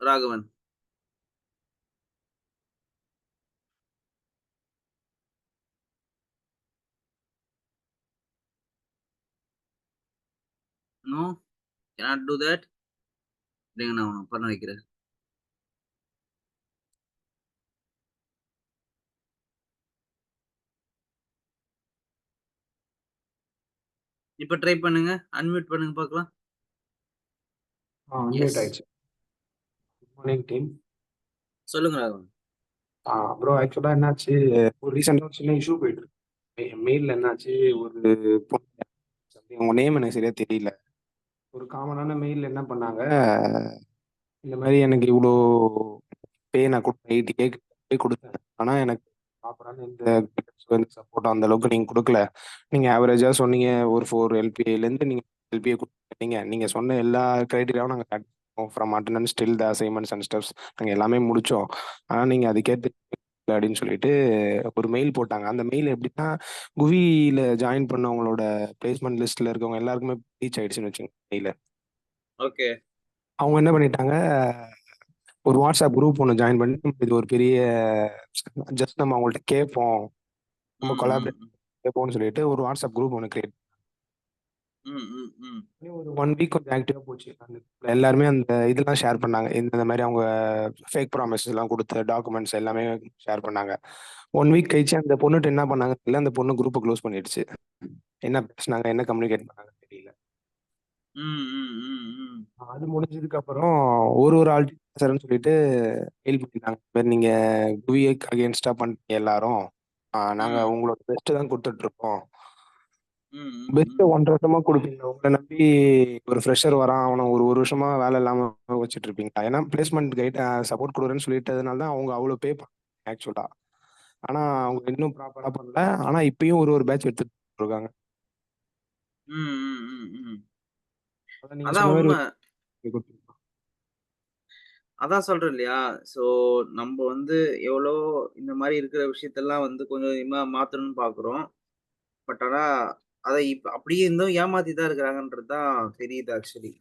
Raghavan. No, cannot do that. இருங்க நான் உனக்கு பண்ண வைக்கிறேன். இப்ப ட்ரை பண்ணுங்க. அன்மியூட் பண்ணுங்க பார்க்கலாம். Unmute yes. ஆயிடுச்சு. Good morning team. சொல்லுங்க ராகவன். ப்ரோ ஆக்சுவலா என்னாச்சு, ஒரு ரீசெண்டா ஒரு சின்ன இஷ்யூ போயிட்டு இருக்கு. மெயில்ல என்னாச்சு, ஒரு பொண்ணு something, அவங்க நேம் எனக்கு சரியா தெரியல. ஒரு காமனான மெயில்ல என்ன பண்ணாங்க, இந்த மாதிரி எனக்கு இவ்வளோ பே நான் கொடுத்தேன், 80K பே கொடுத்தேன். ஆனா எனக்கு ப்ராப்பரான இந்த சப்போர்ட் அந்த அளவுக்கு நீங்க கொடுக்கல. நீங்க ஆவரேஜா சொன்னீங்க ஒரு 4 LPA இருந்து நீங்க LPA கொடுத்தீங்க. நீங்க சொன்ன எல்லா கிரைட்டீரியாவும் நாங்க from attendance still the assignments and steps நாங்க எல்லாமே முடிச்சோம். ஆனா நீங்க அதுக்கேற்ற அப்படின்னு சொல்லிட்டு ஒரு மெயில் போட்டாங்க. அந்த மெயில் எப்படின்னா, குவியில ஜாயின் பண்ணவங்களோட பிளேஸ்மெண்ட் லிஸ்ட்ல இருக்கவங்க எல்லாருக்குமே ரீச் ஆயிடுச்சுன்னு வச்சுங்க மெயில. ஓகே. அவங்க என்ன பண்ணிட்டாங்க, ஒரு வாட்ஸ்அப் குரூப் ஒன்று ஜாயின் பண்ணி இது ஒரு பெரிய ஜஸ்ட் நம்ம அவங்கள்ட்ட கேட்போம், நம்ம ம், ம், கொலாபரேட் ம். கேட்போம்னு சொல்லிட்டு ஒரு வாட்ஸ்அப் குரூப் ஒன்று கிரியேட் ம், ம், ம். பண்ணி ஒரு 1 வீக் கொஞ்சம் ஆக்டிவா போச்சு. அந்த எல்லாருமே அந்த இதெல்லாம் ஷேர் பண்ணாங்க. இந்த மாதிரி அவங்க ஃபேக் ப்ராமிசஸ் எல்லாம் கொடுத்த டாக்குமெண்ட்ஸ் எல்லாமே ஷேர் பண்ணாங்க. 1 வீக் கழிச்சு அந்த பொண்ணுட்டு என்ன பண்ணாங்க தெரியல, அந்த பொண்ணு குரூப்பை க்ளோஸ் பண்ணிடுச்சு. என்ன பேசுனாங்க, என்ன கம்யூனிகேட் பண்ணாங்க தெரியல. ம், ம், ம், ம். அது முடிஞ்சதுக்கு அப்புறம் ஒரு ஆள் பேசுறேன்னு சொல்லிட்டு மெயில் பண்ணிட்டாங்க. இந்த மாதிரி நீங்க குவியக்கு அகேன்ஸ்டா பண்ணிட்டீங்க எல்லாரும். நாங்க ம். உங்களோட பெஸ்ட் தான் கொடுத்துட்டு இருக்கோம். ம், ம், பெஸ்ட் ம். 1.5 வருஷமா கொடுப்பீங்க. உங்களை நம்பி ஒரு ஃப்ரெஷர் வரான், அவனை ஒரு வருஷமா வேலை இல்லாம வச்சுட்டு இருப்பீங்க. ஏன்னா பிளேஸ்மெண்ட் கைட் சப்போர்ட் கொடுக்குறேன்னு சொல்லிட்டதுனால தான் அவங்க அவ்வளோ பே பண்ணாங்க ஆக்சுவலா. ஆனா அவங்க இன்னும் ப்ராப்பரா பண்ணல. ஆனா இப்பயும் ஒரு பேட்ச் எடுத்துட்டு இருக்காங்க. ம், ம், ம், ம். அதான் நீங்க அதான் சொன்ன மாதிரி உண்ம. கொடுத்துருக்கோம். அதான் சொல்றேன் இல்லையா? ஸோ நம்ப வந்து எவ்வளோ இந்த மாரி இருக்கிற விஷயத்தெல்லாம் வந்து கொஞ்சம் கொஞ்சமா மாத்தணும்னு பார்க்குறோம். பட் ஆனா, அத இப்ப அப்படியே இருந்தும் ஏமாத்தி தான் இருக்கிறாங்கன்றது தான் தெரியுது ஆக்சுவலி.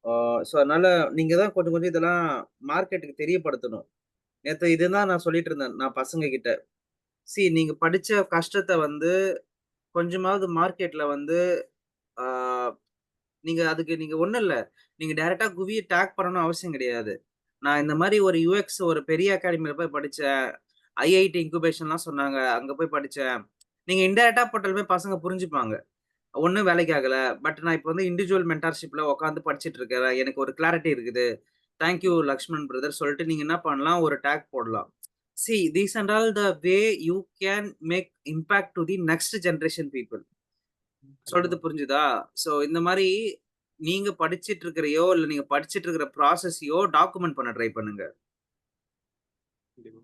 ஆ ஸோ அதனால நீங்க தான் கொஞ்சம் கொஞ்சம் இதெல்லாம் மார்க்கெட்டுக்கு தெரியப்படுத்தணும். நேத்து இதுதான் நான் சொல்லிட்டு இருந்தேன். நான் பசங்க கிட்ட. நீங்க படிச்ச கஷ்டத்த வந்து கொஞ்சமாவது மார்க்கெட்ல வந்து ஆ நீங்க அதுக்கு நீங்க ஒண்ணும் இல்ல. நீங்க டைரக்ட்டா குவிய டாக் பண்ணணும்னு அவசியம் கிடையாது. நான் இந்த மாரி ஒரு யுஎக்ஸ் ஒரு பெரிய அகாடமில போய் படிச்சேன். ஐஐடி இன்குபேஷன்லாம் சொன்னாங்க. அங்க போய் படிச்சேன். நீங்க இன்டைரக்ட்டா போட்டாலுமே பசங்க புரிஞ்சுப்பாங்க. ஒண்ணும் வேலைக்கு ஆகல. பட் நான் இப்ப வந்து இண்டிவிஜுவல் மென்டார்ஷிப்ல உட்கார்ந்து படிச்சுட்டு இருக்கேன். எனக்கு ஒரு கிளாரிட்டி இருக்குது. தேங்க் யூ லக்ஷ்மன் பிரதர் சொல்லிட்டு நீங்க என்ன பண்ணலாம், ஒரு டாக் போடலாம். These and all the way you can make impact to the next generation people. கண்டிப்பா, சொல்றது புரிஞ்சுதா? இந்த மாரி நீங்க படிச்சிட்டு இருக்கிறையோ, இல்ல நீங்க படிச்சிட்டு இருக்கிற ப்ராசஸையோ டாக்குமெண்ட் பண்ண ட்ரை பண்ணுங்க. கண்டிப்பா.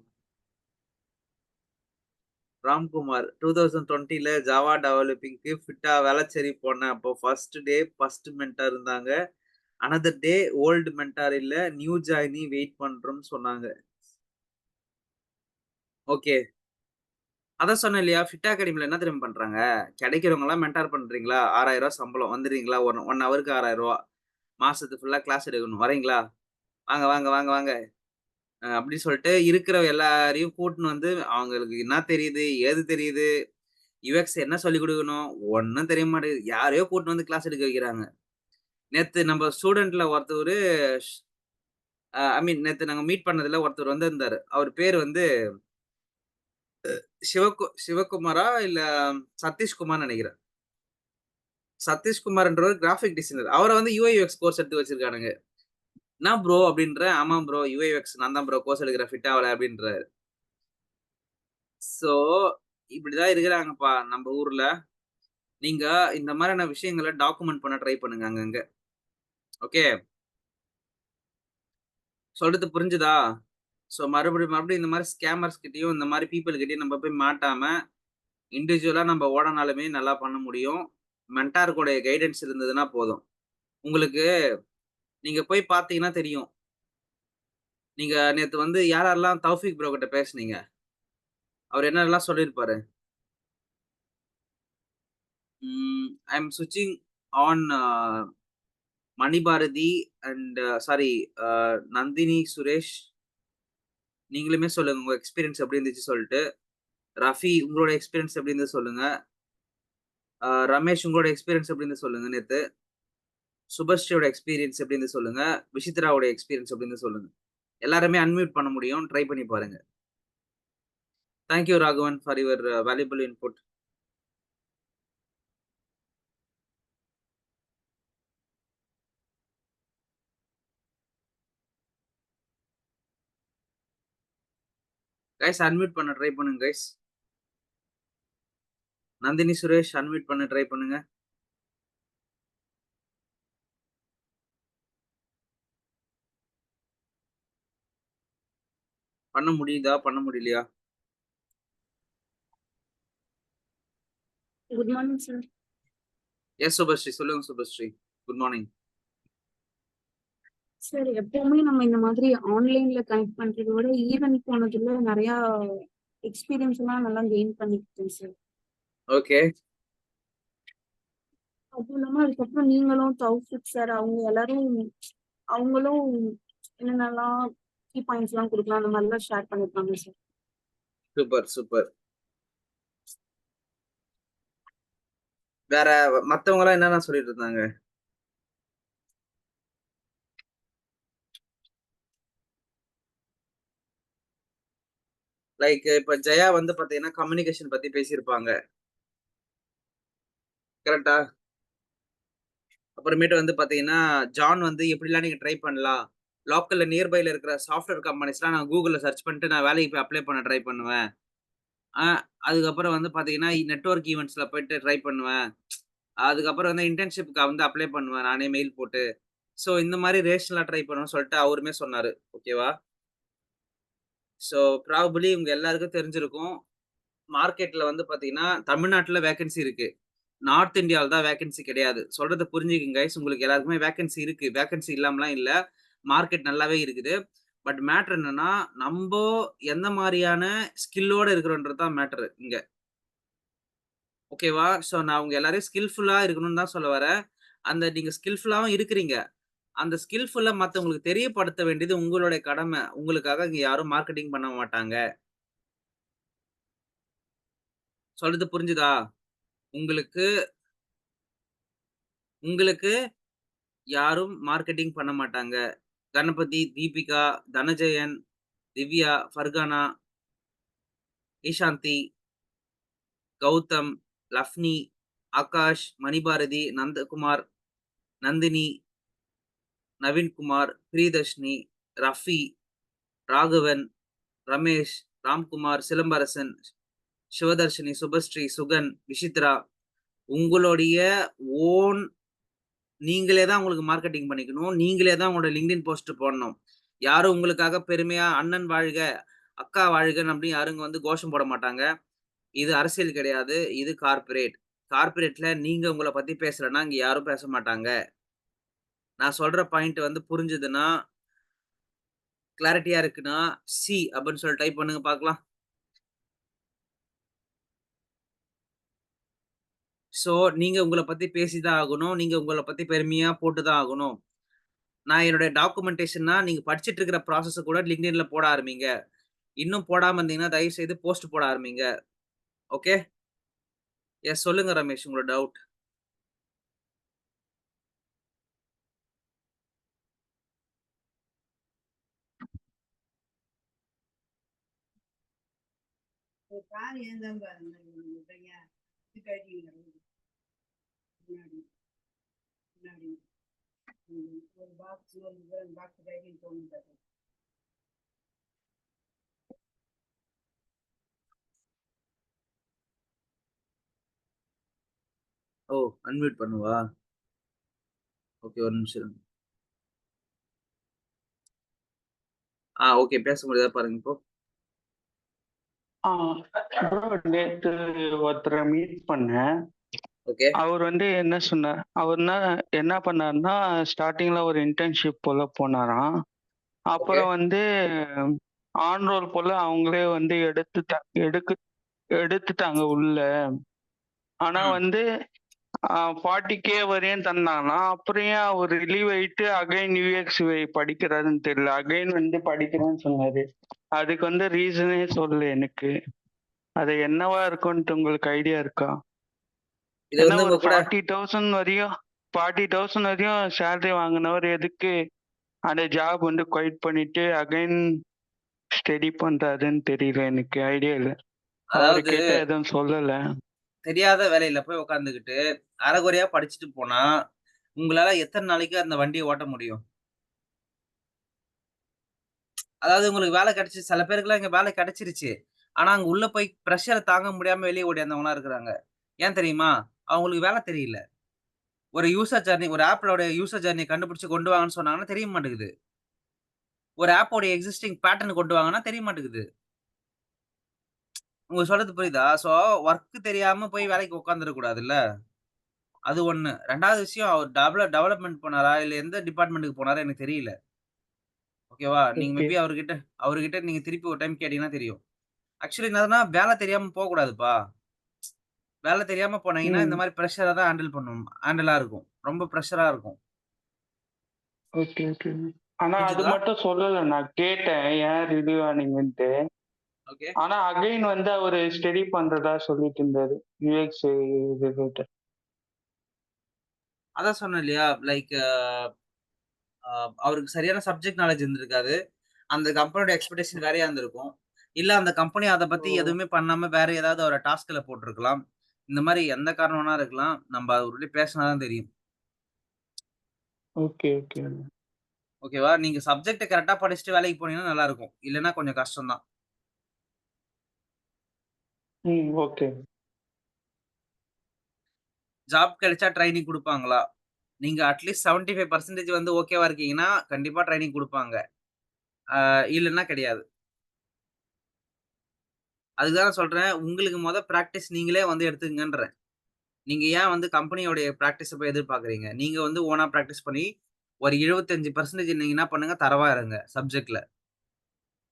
ராம்குமார் 2020ல ஜாவா டெவலப்பிங்க்கு ஃபிட்டா வேளச்சேரி போனேன். அப்போ ஃபர்ஸ்ட் டே ஃபர்ஸ்ட் மென்டார் இருந்தாங்க. அனதர் டே ஓல்ட் மென்டார் இல்ல. நியூ ஜாயினி வெயிட் பண்றோம்னு சொன்னாங்க. ஓகே. அதான் சொன்னேன் இல்லையா? ஃபிட் அகாடமில என்ன தெரியுமா பண்றாங்க? கிடைக்கிறவங்கலாம் மென்டார் பண்றீங்களா? ரூ. 6,000 சம்பளம். வந்துர்றீங்களா? 1 ஹவருக்கு ரூ. 6,000 மாசத்துக்கு ஃபுல்லா கிளாஸ் எடுக்கணும். வரீங்களா? வாங்க, வாங்க, வாங்க, வாங்க. அப்படி சொல்லிட்டு இருக்கிற எல்லாரையும் கூட்டின்னு வந்து அவங்களுக்கு என்ன தெரியுது? ஏது தெரியுது? யுஎக்ஸ் என்ன சொல்லிக் குடுக்கணும்? ஒண்ணும் தெரிய மாட்டேங்குது. யாரையோ கூட்டின்னு வந்து கிளாஸ் எடுக்க வைக்கிறாங்க. நேத்து நம்ம ஸ்டூடண்ட்ல ஒருத்தவரு ஷ் ஐ மீன் நேத்து நாங்க மீட் பண்ணதுல ஒருத்தர் வந்திருந்தாரு. அவர் பேரு வந்து சிவகுமாரா? இல்ல சதீஷ்குமார்ன்னு நெனைக்கிறேன். சதீஷ்குமார்ன்றவரு கிராபிக் டிசைனர். அவர வந்து யுஐ யுஎக்ஸ் கோர்ஸ் எடுத்து வச்சிருக்கானுங்க. "என்னா ப்ரோ?" அப்படின்றேன். "ஆமா ப்ரோ. யுஐ யுஎக்ஸ் நான் தான் ப்ரோ கோர்ஸ் எடுக்கிறேன். ஃபிட் ஆவல" அப்படின்றாரு. சோ, இப்படிதான் இருக்கிறாங்கப்பா நம்ப ஊர்ல. நீங்க இந்த மாரியான விஷயங்கள டாக்குமெண்ட் பண்ண ட்ரை பண்ணுங்க அங்கங்க. ஓகே. சொல்றது புரிஞ்சுதா? மறுபடியும் மறுபடியும் இந்த மாரி ஸ்கேமர்ஸ் கிட்டயும், இந்த மாரி பீப்பிள் கிட்டயும் நம்ம போய் மாட்டாம, இண்டிவிஜுவலா நம்ம ஓடுனாலுமே நல்லா பண்ண முடியும். மென்டார் கூடைய கைடன்ஸ் இருந்ததுன்னா போதும். உங்களுக்கு நீங்க போய் பார்த்தீங்கன்னா தெரியும். நீங்க நேத்து வந்து யார் யாரெல்லாம் தௌஃபீக் ப்ரோ கிட்ட பேசுனீங்க? அவரு என்னலாம் சொல்லியிருப்பாரு? ஐ அம் ஸ்விட்சிங் on Manibharathi and sorry Nandini Suresh. நீங்களுமே சொல்லுங்க உங்க எக்ஸ்பீரியன்ஸ் எப்படி இருந்துச்சு சொல்ட்டு. ரஃபி உங்களோட எக்ஸ்பீரியன்ஸ் எப்படி இருந்தது சொல்லுங்க. ரமேஷ் உங்களோட எக்ஸ்பீரியன்ஸ் எப்படி இருந்தது சொல்லுங்க நேத்து. சுபஸ்ரீயோட எக்ஸ்பீரியன்ஸ் எப்படி இருந்தது சொல்லுங்க. விசித்ராவோட எக்ஸ்பீரியன்ஸ் எப்படி இருந்தது சொல்லுங்க. எல்லாருமே அன்மியூட் பண்ண முடியும். ட்ரை பண்ணி பாருங்க. Thank you Raghavan for your valuable input. Guys unmute பண்ண ட்ரை பண்ணுங்க கைஸ். நந்தினி சுரேஷ் அன்மியூட் பண்ண ட்ரை பண்ணுங்க. பண்ண முடியுதா? பண்ண முடியலையா? Good morning sir. Yes Subashree. சொல்லுங்க சுபஸ்ரீ. Good morning. சார் எப்பவுமே நம்ம இந்த மாதிரி ஆன்லைன்ல கனெக்ட் பண்றத விட ஈவென்ட் போனதுல நெறைய எக்ஸ்பீரியன்ஸ் எல்லாம் நல்லா கெயின் பண்ணிக்கிட்டேன் சார். ஓகே. அதுவும் இல்லாம அதுக்கப்புறம் நீங்களும் தௌஃபிக் சார் அவங்க எல்லாரும் அவங்களும் என்னென்னலாம் கீ பாயிண்ட்ஸ் எல்லாம் குடுக்கலாம் அந்த மாதிரிலாம் ஷேர் பண்ணிருக்காங்க சார். Super, super. வேற மத்தவங்கலாம் என்னலாம் சொல்லிட்டு இருந்தாங்க? லைக் இப்ப ஜெயா வந்து பாத்தீங்கன்னா, கம்யூனிகேஷன் பத்தி பேசியிருப்பாங்க. கரெக்ட்டா? அப்புறமேட்டு வந்து பாத்தீங்கன்னா, ஜான் வந்து எப்படிலாம் நீங்க ட்ரை பண்ணலாம்? லோக்கல்ல நியர்பைல இருக்கிற சாஃப்ட்வேர் கம்பெனிஸ்லாம் நான் Googleல சர்ச் பண்ணிட்டு நான் வேலைக்கு போய் அப்ளை பண்ண ட்ரை பண்ணுவேன். ஆ அதுக்கப்புறம் வந்து பாத்தீங்கன்னா, நெட்வொர்க் ஈவென்ட்ஸ்ல போயிட்டு ட்ரை பண்ணுவேன். அதுக்கப்புறம் வந்து இன்டர்ன்ஷிப்க்கு வந்து அப்ளை பண்ணுவேன் நானே மெயில் போட்டு. இந்த மாரி ரேஷனலா ட்ரை பண்ணுவேன்னு சொல்லிட்டு அவருமே சொன்னாரு. ஓகேவா? ஸோ ப்ராபபிலி உங்க எல்லாருக்கும் தெரிஞ்சிருக்கும். மார்க்கெட்ல வந்து பாத்தீங்கன்னா, தமிழ்நாட்டுல வேக்கன்சி இருக்கு. நார்த் இந்தியால தான் வேக்கன்சி கிடையாது. சொல்றத புரிஞ்சுக்கங்க கைஸ். உங்களுக்கு எல்லாருக்குமே வேக்கன்சி இருக்கு. வேக்கன்சி இல்லாமலாம் இல்ல. மார்க்கெட் நல்லாவே இருக்குது. பட் மேட்டர் என்னன்னா, நம்போ எந்த மாரியான ஸ்கில்லோட இருக்கிறோன்றது தான் மேட்டரு இங்க. ஓகேவா? நான் உங்க எல்லாரையும் ஸ்கில்ஃபுல்லா இருக்கணும்னு தான் சொல்ல வரேன். அந்த நீங்க ஸ்கில்ஃபுல்லாவும் இருக்கிறீங்க. அந்த ஸ்கில்ஃபுல்ல மத்தவங்களுக்கு தெரியப்படுத்த வேண்டியது உங்களுடைய கடமை. உங்களுக்காக இங்க யாரும் மார்க்கெட்டிங் பண்ண மாட்டாங்க. சொல்றது புரிஞ்சுதா? உங்களுக்கு உங்களுக்கு யாரும் மார்க்கெட்டிங் பண்ண மாட்டாங்க. கணபதி, தீபிகா, தனஜெயன், திவ்யா, ஃபர்கானா, ஈஷாந்தி, கௌதம், லஃப்னி, ஆகாஷ், மணிபாரதி, நந்தகுமார், நந்தினி, நவீன்குமார், பிரியதர்ஷினி, ரஃபி, ராகவன், ரமேஷ், ராம்குமார், சிலம்பரசன், சிவதர்ஷினி, சுபஸ்ரீ, சுகன், விசித்ரா உங்களுடைய ஓன் நீங்களே தான் உங்களுக்கு மார்க்கெட்டிங் பண்ணிக்கணும். நீங்களே தான் உங்களோட லிங்க்டின் போஸ்ட் போடணும். யாரும் உங்களுக்காக பெருமையா அண்ணன் வாழ்க, அக்கா வாழ்கன்னு அப்படின்னு யாரும் இங்க வந்து கோஷம் போட மாட்டாங்க. இது அரசியல் கிடையாது. இது கார்ப்பரேட். கார்ப்பரேட்ல நீங்க உங்கள பத்தி பேசலன்னா, இங்க யாரும் பேச மாட்டாங்க. நான் சொல்ற பாயிண்ட் வந்து புரிஞ்சதுன்னா, கிளாரிட்டியா இருக்குன்னா, சி அப்படின்னு சொல்லி டைப் பண்ணுங்க பார்க்கலாம். ஸோ, நீங்க உங்கள பத்தி பேசி தான் ஆகணும். நீங்க உங்கள பத்தி பெருமையா போட்டு தான் ஆகணும். நான் என்னுடைய டாக்குமெண்டேஷன்னா, நீங்க படிச்சுட்டு இருக்கிற ப்ராசஸ கூட LinkedInல போட ஆரம்பிங்க. இன்னும் போடாம இருந்தீங்கன்னா, தயவு செய்து போஸ்ட் போட ஆரம்பிங்க. ஓகே? எஸ் சொல்லுங்க ரமேஷ் உங்களோட டவுட். ஓ! அன்மியூட் பண்ணவா? ஓகே ஒரு நிமிஷம் இருங்க. ஓகே பேச முடியுதா பாருங்க இப்போ. ப்ரோ நேத்து ஒருத்தரை மீட் பண்ணேன். ஓகே. அவர் வந்து என்ன சொன்னார், அவர் என்ன பண்ணாருன்னா ஸ்டார்டிங்ல ஒரு இன்டர்ன்ஷிப் போல போனாராம். அப்புறம் வந்து ஆன் ரோல் போல அவங்களே வந்து எடுத்துட்டாங்க உள்ள. ஆனா வந்து 40K வரையும் தந்தாங்கன்னா அப்புறம் ஏன் அவர் ரிலீவ் ஆயிட்டு அகைன் யூஎக்ஸ் படிக்கிறாருன்னு தெரியல. அகைன் வந்து படிக்கிறேன்னு சொன்னாரு. அதுக்கு வந்து ரீசனே சொல்லல எனக்கு. அது என்னவா இருக்கும்ட்டு உங்களுக்கு ஐடியா இருக்கா? இது ஏன்னா வந்து ஒரு உங்க கூட 40,000 வரையும் சேலரி வாங்கினவர் எதுக்கு அந்த ஜாப் வந்து குவைட் பண்ணிட்டு அகைன் ஸ்டடி பண்றாருன்னு தெரியல. எனக்கு ஐடியா இல்ல. அவரு அதாவது கேட்டா எதுவும் சொல்லல. தெரியாத வேலையில போய் உட்கார்ந்துகிட்டு, அரைகுறையா படிச்சுட்டு போனா, உங்களால எத்தன நாளைக்கு அந்த வண்டிய ஓட்ட முடியும்? அதாவது உங்களுக்கு வேலை கிடைச்சு சில பேருக்குலாம் இங்க வேலை கிடைச்சிருச்சு. ஆனா அங்க உள்ள போய் பிரஷர தாங்க முடியாம வெளிய ஓடியாந்தவங்கலாம் இருக்கிறாங்க. ஏன் தெரியுமா? அவங்களுக்கு வேலை தெரியல. ஒரு யூசர் ஜர்னி ஒரு ஆப்போட யூசர் ஜர்னிய கண்டுபிடிச்சு கொண்டு வாங்கன்னு சொன்னாங்கன்னா தெரிய மாட்டேங்குது. ஒரு ஆப்போட எக்ஸிஸ்டிங் பேட்டர்ன் கொண்டு வாங்கன்னா தெரிய மாட்டேங்குது. உங்களுக்கு சொல்றது புரியுதா? சோ வொர்க் தெரியாம போய் வேலைக்கு உட்கார்ந்துற கூடாதுல்ல. அது 1. 2வது விஷயம் அவர் டெவலப்மென்ட் போனாரா? இல்ல எந்த டிபார்ட்மென்ட்க்கு போனாரா எனக்கு தெரியல. ஓகேவா? நீங்க ஓகே. மேபி அவர்கிட்ட நீங்க திருப்பி ஒரு டைம் கேட்டீங்கன்னா தெரியும். ஆக்சுவலி என்னதுன்னா வேலை தெரியாம போக்கூடாதுப்பா. வேலை தெரியாம போனீங்கன்னா, இந்த மாரி பிரஷரா தான் ஹேண்டிலா இருக்கும். ரொம்ப பிரஷரா இருக்கும். Okay okay. ஆனா அது புரிஞ்சுதா? மட்டும் சொல்லல. நான் கேட்டேன் ஏன் ரிலீவ் ஆனீங்கன்ட்டு. ஓகே. ஆனா அகைன் வந்து அவரு ஸ்டடி பண்றதா சொல்லிட்டு இருந்தாரு. UX related. அதான் சொன்னேன் இல்லையா? லைக் அவருக்கு சரியான சப்ஜெக்ட் நாலேட்ஜ் இருந்திருக்காது. அந்த கம்பெனியோட எக்ஸ்பெக்டேஷன் வேறையா இருந்திருக்கும். இல்ல அந்த கம்பெனி அத பத்தி எதுவுமே பண்ணாம வேற ஏதாவது ஒரு டாஸ்க்ல போட்டுருக்கலாம். இந்த மாரி எந்த காரணம் வேணா இருக்கலாம். நம்ப அவர்கிட்ட பேசினா தான் தெரியும். Okay okay. ஓகேவா? நீங்க சப்ஜெக்ட்ட கரெக்ட்டா படிச்சுட்டு வேலைக்கு போனீங்கன்னா நல்லா இருக்கும். இல்லன்னா கொஞ்சம் கஷ்டம் தான். ஓகே. ஜாப் கிடைச்சா ட்ரெய்னிங் குடுப்பாங்களா? நீங்க அட்லீஸ்ட் 75% வந்து ஓகேவா இருக்கீங்கன்னா, கண்டிப்பா ட்ரெய்னிங் குடுப்பாங்க. இல்லன்னா கிடையாது. அதுக்கு தான் நான் சொல்றேன். உங்களுக்கு பிராக்டிஸ் நீங்களே வந்து எடுத்துக்கங்கன்றேன். நீங்க ஏன் வந்து கம்பெனியோடைய பிராக்டிஸ போய் எதிர்பார்க்குறீங்க? நீங்க வந்து ஓனா பிராக்டிஸ் பண்ணி, ஒரு 75% நீங்க என்ன பண்ணுங்க, தரவா இருங்க சப்ஜெக்ட்ல.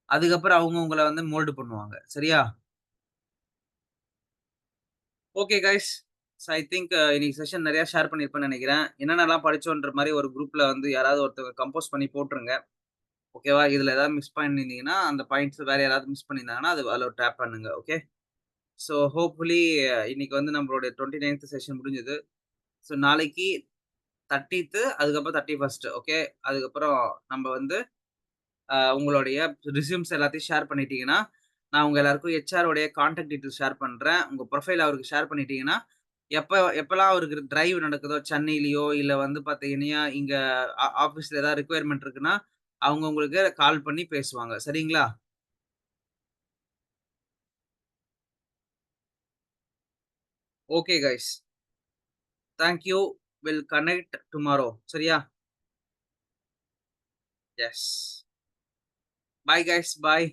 அதுக்கப்புறம் அவங்க உங்கள வந்து மோல்டு பண்ணுவாங்க. சரியா? Okay guys. ஐ திங்க் இன்னைக்கு செஷன் நெறைய ஷேர் பண்ணியிருப்பேன்னு நெனைக்கிறேன். என்னென்னலாம் படிச்சோன்ற மாரி ஒரு குரூப்ல வந்து யாராவது ஒருத்தவங்க கம்போஸ் பண்ணி போட்டுருங்க. ஓகேவா? இதுல ஏதாவது மிஸ் பண்ணியிருந்தீங்கன்னா, அந்த பாயிண்ட்ஸ் வேற யாராவது மிஸ் பண்ணியிருந்தாங்கன்னா, அதுல டேப் பண்ணுங்க. ஓகே? ஸோ ஹோப்ஃபுல்லி இன்னைக்கு வந்து நம்மளுடைய 29th செஷன் முடிஞ்சது. ஸோ நாளைக்கு 30th அதுக்கப்புறம் 31st ஓகே. அதுக்கப்புறம் நம்ம வந்து உங்களுடைய ரெஸ்யூம்ஸ் எல்லாத்தையும் ஷேர் பண்ணிட்டீங்கன்னா, நான் உங்க எல்லாருக்கும் ஹெச்ஆர் கான்டாக்ட் டீட்டெயில்ஸ் ஷேர் பண்றேன். உங்க ப்ரொஃபைல் அவருக்கு ஷேர் பண்ணிட்டீங்கன்னா, எப்பலாம் அவருக்கு டிரைவ் நடக்குதோ சென்னையிலயோ, இல்ல வந்து பார்த்தீங்கன்னா, இங்க ஆஃபீஸ்ல ஏதாவது ரிக்வயர்மென்ட் இருக்குன்னா, அவங்க உங்களுக்கு கால் பண்ணி பேசுவாங்க. சரிங்களா? Okay guys. Thank you. Will connect tomorrow. சரியா? எஸ். Bye guys. பாய்.